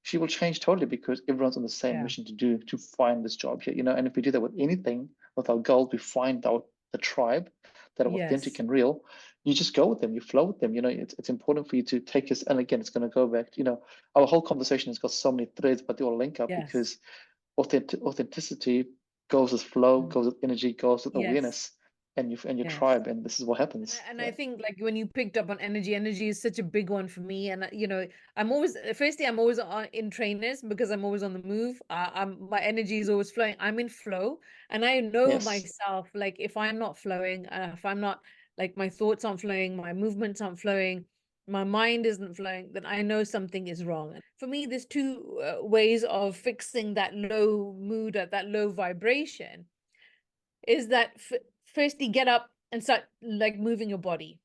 S2: she will change totally because everyone's on the same
S1: Yeah.
S2: mission to find this job here, and if we do that with anything, with our goals, we find out the tribe that are authentic
S1: Yes.
S2: and real. You just go with them, you flow with them. It's important for you to take us. And again, it's going to go back, our whole conversation has got so many threads, but they all link up
S1: Yes.
S2: because authenticity goes with flow,
S1: Mm.
S2: goes with energy, goes with
S1: Yes.
S2: awareness, and your
S1: Yes.
S2: tribe, and this is what happens.
S1: And I
S2: Yeah.
S1: think like when you picked up on energy is such a big one for me. And I'm always, firstly, I'm always in trainers because I'm always on the move. My energy is always flowing. I'm in flow, and I know
S2: Yes.
S1: myself. Like if I'm not flowing, if I'm not like my thoughts aren't flowing, my movements aren't flowing, my mind isn't flowing, then I know something is wrong. And for me, there's two ways of fixing that low mood at that low vibration. Is that firstly get up and start like moving your body,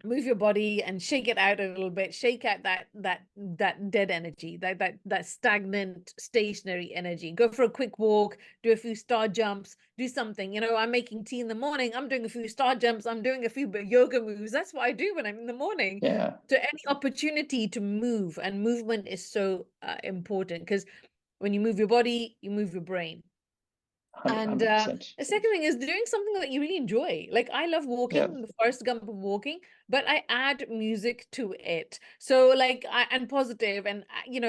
S1: move your body and shake it out a little bit, shake out that dead energy, that stagnant stationary energy. Go for a quick walk, do a few star jumps, do something. I'm making tea in the morning, I'm doing a few star jumps, I'm doing a few yoga moves. That's what I do when I'm in the morning.
S2: Yeah.
S1: So any opportunity to move, and movement is so important, because when you move your body, you move your brain. And
S2: 100%.
S1: the second thing is doing something that you really enjoy. Like I love
S2: Yeah.
S1: walking, the first gump of walking, but I add music to it. So like and positive, and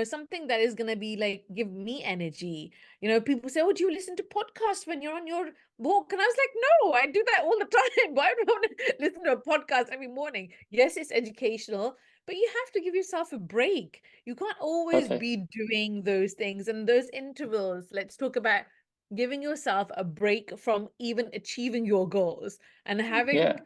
S1: something that is gonna be like give me energy. People say, "Oh, do you listen to podcasts when you're on your walk?" And I was like, "No, I do that all the time. Why would I want to listen to a podcast every morning?" Yes, it's educational, but you have to give yourself a break. You can't always
S2: Okay.
S1: be doing those things and those intervals. Let's talk about giving yourself a break from even achieving your goals, and having
S2: Yeah.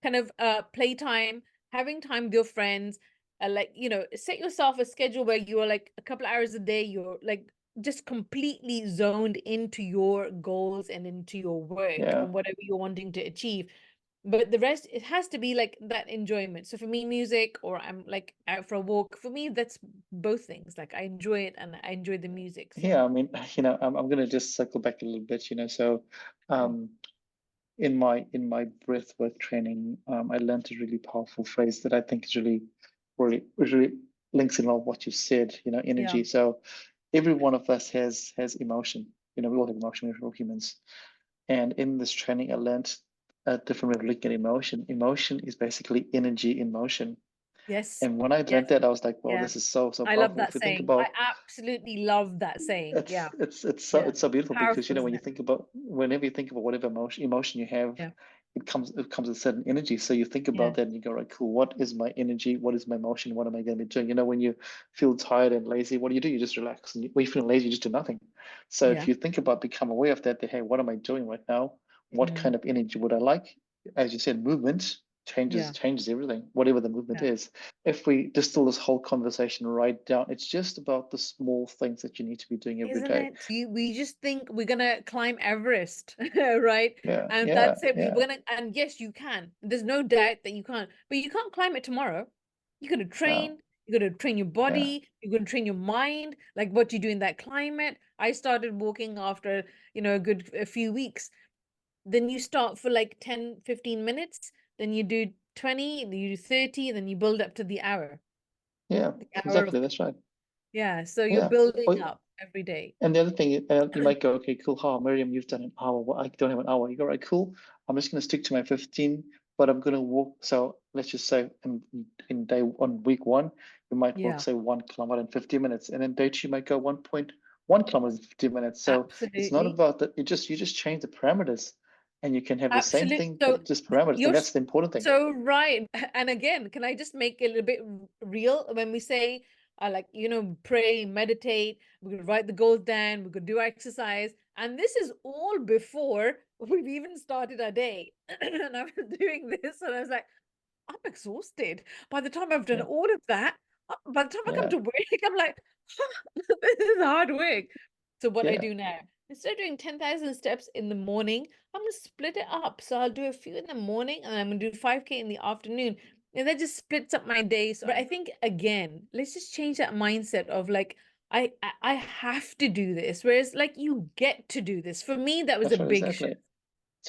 S1: kind of playtime, having time with your friends, like set yourself a schedule where you are like a couple hours a day, you're like just completely zoned into your goals and into your work
S2: Yeah.
S1: and whatever you're wanting to achieve. But the rest, it has to be like that enjoyment. So for me, music, or I'm like out for a walk, for me that's both things. Like I enjoy it and I enjoy the music. So
S2: Yeah, I mean, I'm gonna just circle back a little bit, So,
S1: okay.
S2: um, in my breath work training, I learned a really powerful phrase that I think is really links in a lot of what you said,
S1: Yeah.
S2: energy. So, every one of us has emotion. We all have emotion. We're all humans. And in this training, I learned a different way of looking at emotion. Emotion is basically energy in motion.
S1: Yes.
S2: And when I
S1: Yes.
S2: learned that, I was like, well,
S1: Yeah.
S2: this is so
S1: I love
S2: powerful.
S1: that
S2: If we think
S1: saying. I
S2: about
S1: absolutely love that saying.
S2: it's
S1: Yeah.
S2: it's it's so
S1: Yeah.
S2: it's so beautiful because
S1: Powerful,
S2: when
S1: isn't
S2: you
S1: it?
S2: think about whenever you think about whatever emotion you have,
S1: Yeah.
S2: it comes with certain energy. So you think about
S1: Yes.
S2: that and you go, right, cool, what is my energy? What is my emotion? What am I going to be doing? When you feel tired and lazy, what do? You just relax. And when you feel lazy, you just do nothing. So if
S1: Yeah.
S2: you think about become aware of that, hey, what am I doing right now? What
S1: Mm.
S2: kind of energy would I like? As you said, movement. changes
S1: Yeah.
S2: changes everything, whatever the movement is. If we distill this whole conversation right down, it's just about the small things that you need to be doing every
S1: Isn't
S2: day.
S1: it? We just think we're gonna climb Everest, right?
S2: Yeah,
S1: And
S2: yeah,
S1: that's it. We're
S2: yeah,
S1: gonna, and yes, you can. There's no doubt that you can't, but you can't climb it tomorrow. You gotta
S2: no,
S1: train, you gotta train your
S2: yeah,
S1: body, you gotta train your mind, like what you do in that climate. I started walking after, a few weeks. Then you start for like 10, 15 minutes, then you do 20, then you do 30, then you build up to
S2: yeah,
S1: the hour of,
S2: exactly. That's right.
S1: yeah. So you're
S2: Yeah.
S1: building
S2: Well,
S1: up every day.
S2: and the other thing, you might go, okay, cool. Oh, Miriam, you've done an hour. Well, I don't have an hour. You go, right, cool. I'm just going to stick to my 15, but I'm going to walk. So let's just say on week one, you might walk,
S1: Yeah,
S2: say, 1 kilometer in 50 minutes. And then day two, you might go 1.1 kilometers in 50 minutes. So it's not
S1: absolutely.
S2: about that. You just change the parameters and you can have the same
S1: Absolutely.
S2: thing,
S1: So
S2: but just parameters. And
S1: you're
S2: that's the important thing.
S1: so right. And again, can I just make it a little bit real when we say, like, pray, meditate, we're going to write the goals down, we're going to do exercise. And this is all before we've even started our day. And I was doing this and I was like, I'm exhausted. By the time I've done
S2: Yeah.
S1: all of that, by the time I come
S2: Yeah.
S1: to work, I'm like, this is hard work. So what I
S2: Yeah.
S1: do now, instead of doing 10,000 steps in the morning, I'm gonna split it up. So I'll do a few in the morning and I'm gonna do 5K in the afternoon. And that just splits up my day. So, but I think again, let's just change that mindset of like, I have to do this. Whereas like you get to do this. For me, that was a
S2: That's right.
S1: big shift
S2: Exactly.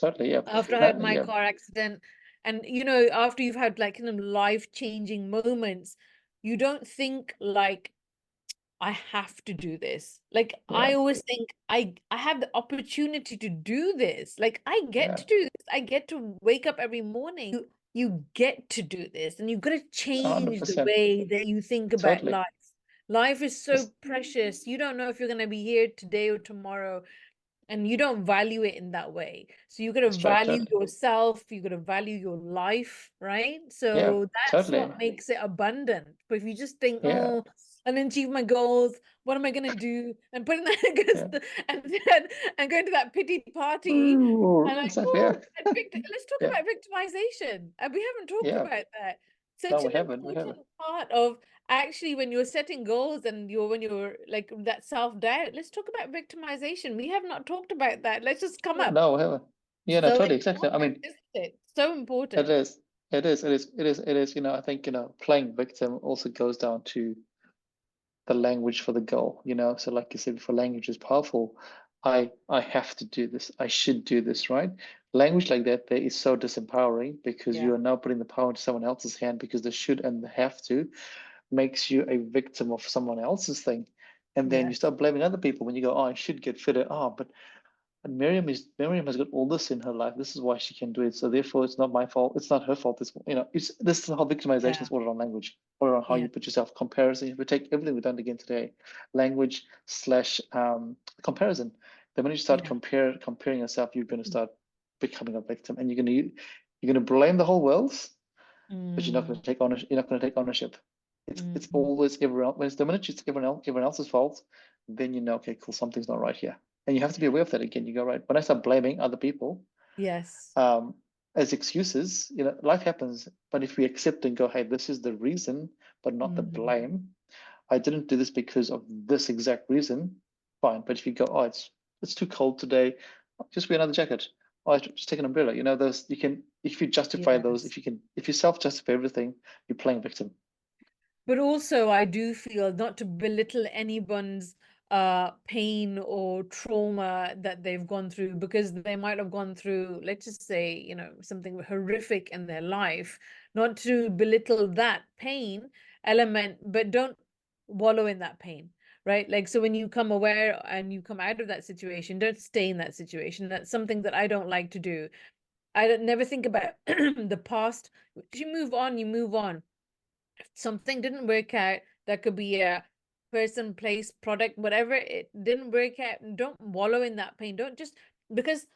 S2: Totally. Yeah.
S1: after I had
S2: No,
S1: my
S2: yeah.
S1: car accident. And after you've had like life-changing moments, you don't think like I have to do this. Like I
S2: Yeah.
S1: always think I have the opportunity to do this. Like I get
S2: Yeah.
S1: to do this. I get to wake up every morning. You get to do this, and you've got to change the
S2: 100%.
S1: way that you think about
S2: Totally.
S1: life. Life is so
S2: It's,
S1: precious. You don't know if you're going to be here today or tomorrow, and you don't value it in that way. So you got to
S2: that's right.
S1: value
S2: Totally.
S1: yourself, you got to value your life, right?
S2: Yeah.
S1: So that's
S2: Totally.
S1: what makes it abundant. But if you just think,
S2: Yeah.
S1: oh, I didn't achieve my goals, what am I gonna do? And putting that
S2: Yeah.
S1: and then and going to that pity party and like,
S2: Exactly. Yeah.
S1: oh, and let's talk
S2: Yeah.
S1: about victimization. And we haven't talked
S2: Yeah.
S1: about that.
S2: No,
S1: Such
S2: we
S1: an
S2: haven't. We haven't.
S1: important part of actually when you're setting goals and when you're like that self-doubt. Let's talk about victimization. We have not talked about that. Let's just come up.
S2: No, we haven't. Yeah. No,
S1: So
S2: totally. Exactly. I
S1: important,
S2: mean,
S1: isn't it? So
S2: it
S1: important.
S2: is. It is. It is. It is. It is. I think, playing victim also goes down to the language for the goal, So like you said before, language is powerful. I have to do this. I should do this, right? Language like that there is so disempowering because
S1: Yeah.
S2: you are now putting the power into someone else's hand because the should and the have to makes you a victim of someone else's thing. And then you
S1: Yes.
S2: start blaming other people when you go, oh, I should get fitter. Oh, but Miriam has got all this in her life. This is why she can do it. So therefore, it's not my fault. It's not her fault. It's this is how victimization
S1: Yeah.
S2: is all around language, all around how
S1: Yeah.
S2: you put yourself. Comparison. If we take everything we've done again today, language slash comparison. The minute you start
S1: Yeah.
S2: comparing yourself, you're going to start becoming a victim, and you're going to blame the whole world, but you're not going
S1: Mm,
S2: to take ownership. You're not going to take ownership. It's
S1: mm,
S2: always everyone else. When it's the minute it's everyone else's fault, then you know, okay, cool, something's not right here. And you have to be aware of that again. You go, right, when I start blaming other people
S1: yes.
S2: um, as excuses, life happens. But if we accept and go, hey, this is the reason, but not the
S1: Mm,
S2: blame. I didn't do this because of this exact reason. Fine. But if you go, oh, it's too cold today, just wear another jacket. Oh, just take an umbrella. Those you can if you justify those,
S1: yes.
S2: if you self-justify everything, you're playing victim.
S1: But also, I do feel not to belittle anyone's pain or trauma that they've gone through, because they might have gone through, let's just say, something horrific in their life, not to belittle that pain element, but don't wallow in that pain, right? Like, so when you come aware and you come out of that situation, don't stay in that situation. That's something that I don't like to do. I don't never think about the past. If you move on, you move on. If something didn't work out, that could be a person, place, product, whatever. It didn't work out. Don't wallow in that pain. Don't just because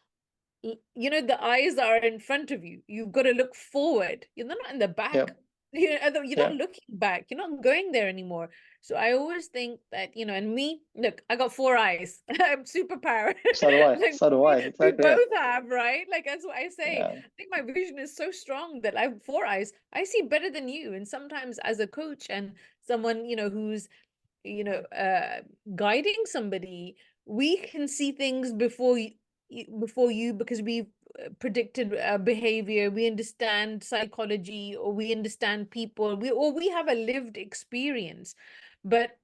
S1: the eyes are in front of you. You've got to look forward. You're not in the
S2: Yeah.
S1: back. You're
S2: Yeah.
S1: not looking back. You're not going there anymore. So I always think that, and me, look, I got four eyes. I'm superpower.
S2: So do I.
S1: Like
S2: So do I.
S1: we
S2: Exactly. Yeah.
S1: both have, right? Like that's what I say.
S2: Yeah.
S1: I think my vision is so strong that I have four eyes. I see better than you. And sometimes as a coach and someone, who's, you know, uh, guiding somebody, we can see things before you because we've predicted behavior, we understand psychology, or we understand people, we have a lived experience. But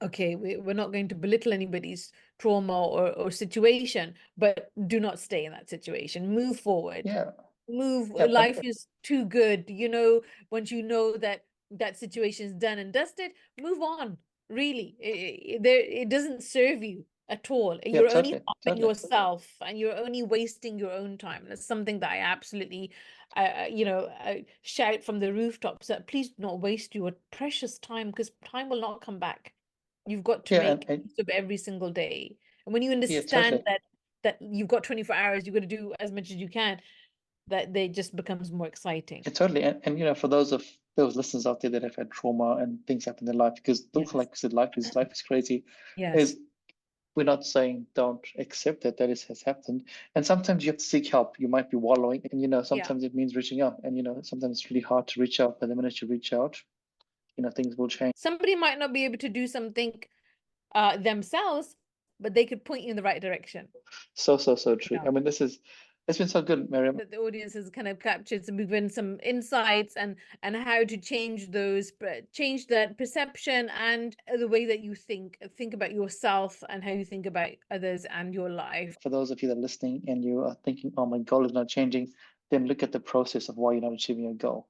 S1: okay, we're not going to belittle anybody's trauma or situation, but do not stay in that situation. Move forward.
S2: Yeah.
S1: Move.
S2: Yeah.
S1: Life is too good. Once you know that that situation is done and dusted, move on. Really, it doesn't serve you at all.
S2: Yeah.
S1: You're only
S2: Totally.
S1: harming
S2: Totally.
S1: yourself, and you're only wasting your own time. That's something that I absolutely, shout from the rooftops that please do not waste your precious time, because time will not come back. You've got to
S2: Yeah.
S1: make
S2: And
S1: use of every single day. And when you
S2: yeah.
S1: understand
S2: Totally.
S1: that you've got 24 hours, you've got to do as much as you can, that they just becomes more exciting.
S2: Yeah, totally. And for those listeners out there that have had trauma and things happen in their life, because look,
S1: Yes.
S2: like I said, life is crazy.
S1: Yes.
S2: Is We're not saying don't accept that has happened. And sometimes you have to seek help. You might be wallowing, and
S1: Yeah.
S2: sometimes it means reaching out. And sometimes it's really hard to reach out, but the minute you reach out, things will change.
S1: Somebody might not be able to do something themselves, but they could point you in the right direction.
S2: So true.
S1: Yeah.
S2: I mean, it's been so good, Miriam.
S1: That the audience has kind of captured some, given some insights and how to change that perception and the way that you think about yourself and how you think about others and your life.
S2: For those of you that are listening and you are thinking, oh, my goal is not changing, then look at the process of why you're not achieving your goal.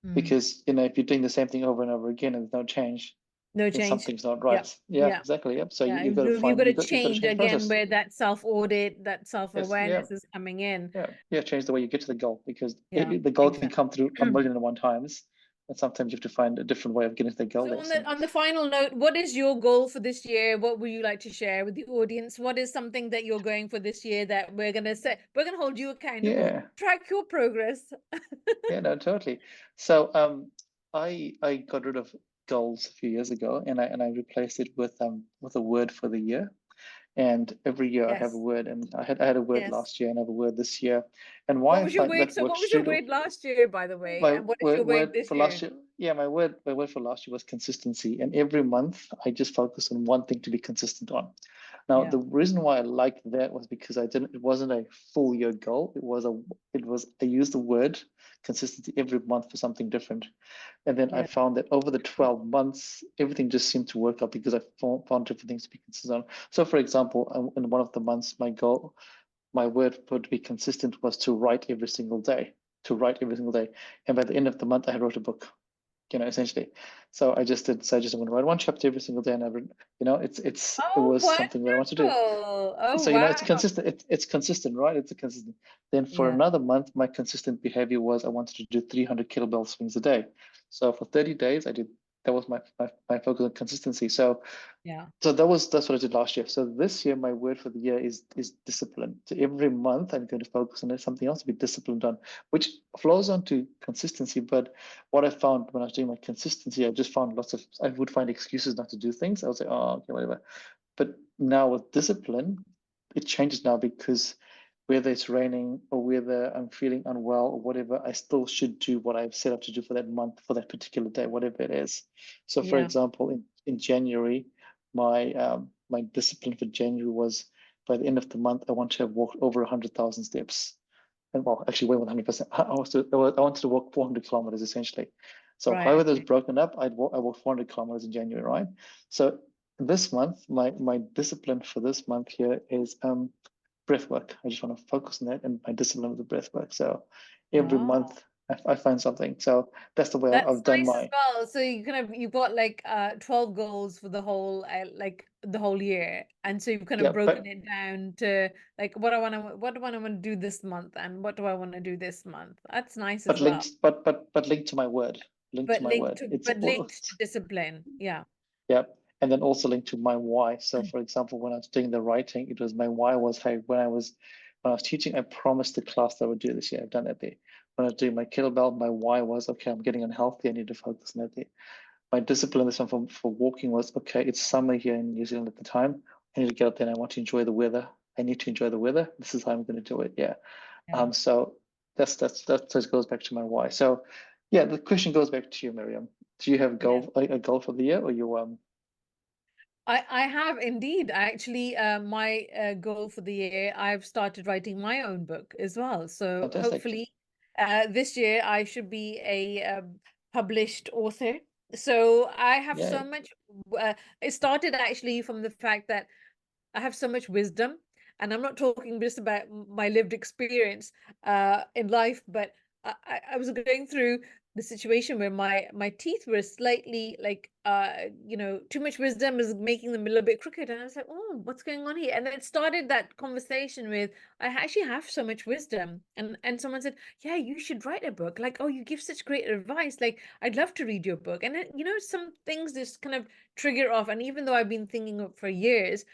S1: Mm.
S2: Because if you're doing the same thing over and over again and there's no change,
S1: No
S2: then
S1: change.
S2: something's not
S1: Yeah.
S2: right. Yeah,
S1: Yeah.
S2: exactly. Yep. So
S1: Yeah.
S2: you got to
S1: You've got
S2: find
S1: to
S2: you got to
S1: change
S2: change the
S1: again
S2: process.
S1: where that self-audit, that
S2: Yes. Yeah.
S1: self-awareness is coming in.
S2: Yeah. Change the way you get to the goal, because
S1: Yeah.
S2: the goal can
S1: Exactly.
S2: come through a million and one times, and sometimes you have to find a different way of getting to the goal
S1: So
S2: there.
S1: on
S2: So
S1: the final note, what is your goal for this year? What would you like to share with the audience? What is something that you're going for this year that we're gonna hold you accountable,
S2: yeah,
S1: track your progress?
S2: yeah, no, totally. So I got rid of goals a few years ago, and I replaced it with a word for the year. And every year I have a
S1: Yes.
S2: word, and I had a word
S1: Yes.
S2: last year and I have a word this year. And why
S1: What
S2: I
S1: was your
S2: find
S1: word?
S2: that
S1: So
S2: word
S1: what was your
S2: straight,
S1: word last year, by the way?
S2: my
S1: And what is your
S2: word
S1: word this
S2: for last
S1: year?
S2: year, yeah, my word for last year was consistency. And every month I just focus on one thing to be consistent on. Now,
S1: Yeah.
S2: the reason why I liked that was because it wasn't a full year goal. I used the word consistency every month for something different. And then I
S1: Yeah.
S2: found that over the 12 months, everything just seemed to work out because I found different things to be consistent on. So, for example, in one of the months, my word for to be consistent was to write every single day, to write every single day. And by the end of the month, I had wrote a book, essentially. So I just did. So I just want to write one chapter every single day, and it
S1: Oh,
S2: was something that I want to do.
S1: wonderful. Oh,
S2: So
S1: wow.
S2: it's consistent. It's consistent, right? It's a consistent. Then for
S1: Yeah.
S2: another month, my consistent behavior was I wanted to do 300 kettlebell swings a day. So for 30 days, I did. That was my focus on consistency.
S1: Yeah.
S2: So that's what I did last year. So this year, my word for the year is discipline. So every month, I'm going to focus on something else to be disciplined on, which flows on to consistency. But what I found when I was doing my consistency, I just found I would find excuses not to do things. I was like, oh, okay, whatever. But now with discipline, it changes now, because whether it's raining or whether I'm feeling unwell or whatever, I still should do what I've set up to do for that month, for that particular day, whatever it is. So, for
S1: Yeah.
S2: example, in January, my discipline for January was, by the end of the month, I want to have walked over 100,000 steps. And well, actually, way more than 100%. I wanted to walk 400 kilometers essentially. So,
S1: Right.
S2: however that's
S1: Okay.
S2: broken up, I walked 400 kilometers in January, right? So, this month, my discipline for this month here is breath work. I just want to focus on that and my discipline with the breath work. So every
S1: Oh.
S2: month I find something. So that's the way
S1: That's
S2: I've done
S1: nice as
S2: my.
S1: well. So you've got like 12 goals for the whole year. And so you've kind of
S2: Yeah,
S1: broken it down to like what do I want to do this month and what do I want to do this month? That's nice as well.
S2: but linked to my word. Linked to my word.
S1: Linked to discipline. Yeah.
S2: Yeah. And then also linked to my why. So for example, when I was doing the writing, it was my why was, hey, when I was teaching, I promised the class that I would do this year. I've done that there. when I was doing my kettlebell, my why was, okay, I'm getting unhealthy. I need to focus on that. My discipline this one for walking was, okay, it's summer here in New Zealand at the time. I need to get out there and I want to enjoy the weather. I need to enjoy the weather. This is how I'm going to do it. Yeah.
S1: Yeah.
S2: So that goes back to my why. So yeah, the question goes back to you, Miriam. Do you have
S1: Yeah.
S2: a goal for the year, or you
S1: I have indeed. Actually, my goal for the year, I've started writing my own book as well. So
S2: fantastic?
S1: hopefully, this year I should be a published author. So I have
S2: Yeah.
S1: so much. It started actually from the fact that I have so much wisdom, and I'm not talking just about my lived experience in life, but I was going through the situation where my teeth were slightly like too much wisdom is making them a little bit crooked, and I was like, oh, what's going on here? And then it started that conversation with, I actually have so much wisdom, and someone said, yeah, you should write a book. Like, oh, you give such great advice. Like, I'd love to read your book. And then, some things just kind of trigger off. And even though I've been thinking of for years,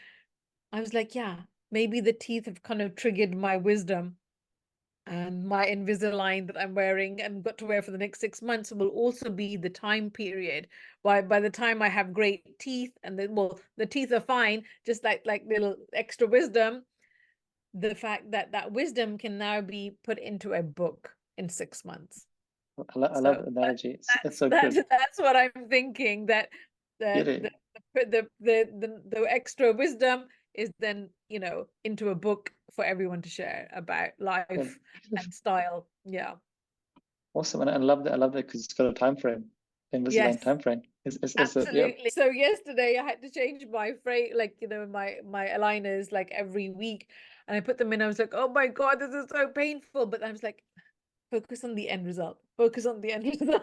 S1: I was like, yeah, maybe the teeth have kind of triggered my wisdom, and my Invisalign that I'm wearing and got to wear for the next 6 months will also be the time period. By the time I have great teeth, and then, well, the teeth are fine, just like little extra wisdom, the fact that that wisdom can now be put into a book in 6 months.
S2: I love
S1: So
S2: the analogy. It's
S1: that's
S2: so good.
S1: that's what I'm thinking, that
S2: Get
S1: that
S2: it?
S1: the extra wisdom is then, into a book for everyone to share about
S2: Yeah,
S1: life and style. Yeah.
S2: awesome. And I love that. I love that because it's got a time frame. Invisalign
S1: Yes,
S2: time frame. Is it? Yep.
S1: absolutely. So yesterday I had to change my frame, like, my aligners like every week, and I put them in. I was like, oh my God, this is so painful. But I was like, focus on the end result. Focus on the end result.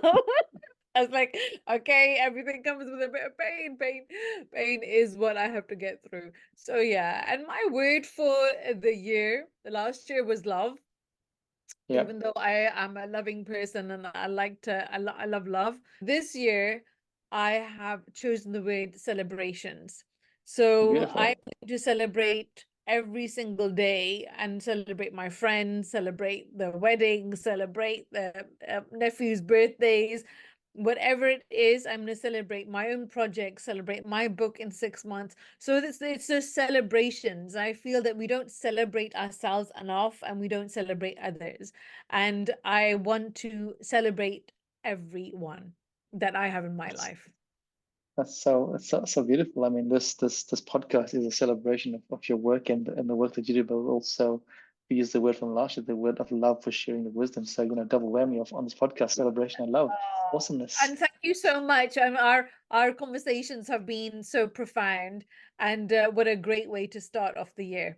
S1: I was like, okay, everything comes with a bit of pain. Pain is what I have to get through. So yeah, and my word for the last year was love.
S2: Yep.
S1: Even though I am a loving person and I love love. This year, I have chosen the word celebrations. So I'm
S2: Beautiful.
S1: going to celebrate every single day and celebrate my friends, celebrate the wedding, celebrate the nephew's birthdays, whatever it is. I'm going to celebrate my own project, celebrate my book in 6 months. So it's just celebrations. I feel that we don't celebrate ourselves enough, and we don't celebrate others. And I want to celebrate everyone that I have in my
S2: That's
S1: life.
S2: so beautiful. I mean, this podcast is a celebration of your work and the work that you do, but also we use the word from last year, the word of love for sharing the wisdom. So, double whammy of on this podcast, celebration and love.
S1: Oh,
S2: Awesomeness.
S1: and thank you so much. Our conversations have been so profound, and what a great way to start off the year.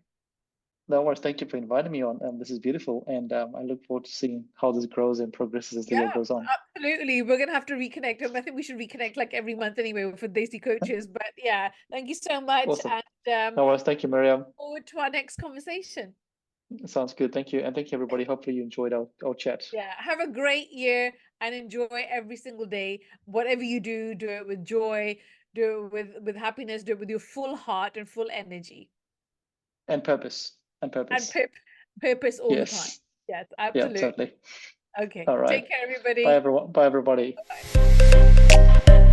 S2: No worries. Thank you for inviting me on. This is beautiful, and I look forward to seeing how this grows and progresses as the year
S1: Yeah,
S2: goes on.
S1: absolutely. We're gonna have to reconnect. I think we should reconnect like every month anyway for Desi Coaches. But yeah, thank you so much,
S2: Awesome.
S1: and
S2: No worries. Thank you, Miriam.
S1: forward to our next conversation.
S2: Sounds good. Thank you, and thank you, everybody. Hopefully, you enjoyed our chat.
S1: Yeah, have a great year and enjoy every single day. Whatever you do it with joy, do it with happiness, do it with your full heart and full energy,
S2: And purpose. And
S1: and
S2: purpose.
S1: purpose all the time.
S2: Yes.
S1: Yes,
S2: Yeah,
S1: absolutely.
S2: totally.
S1: Okay,
S2: All right.
S1: take care,
S2: Bye,
S1: everybody.
S2: everyone. Bye, everybody.
S1: Bye.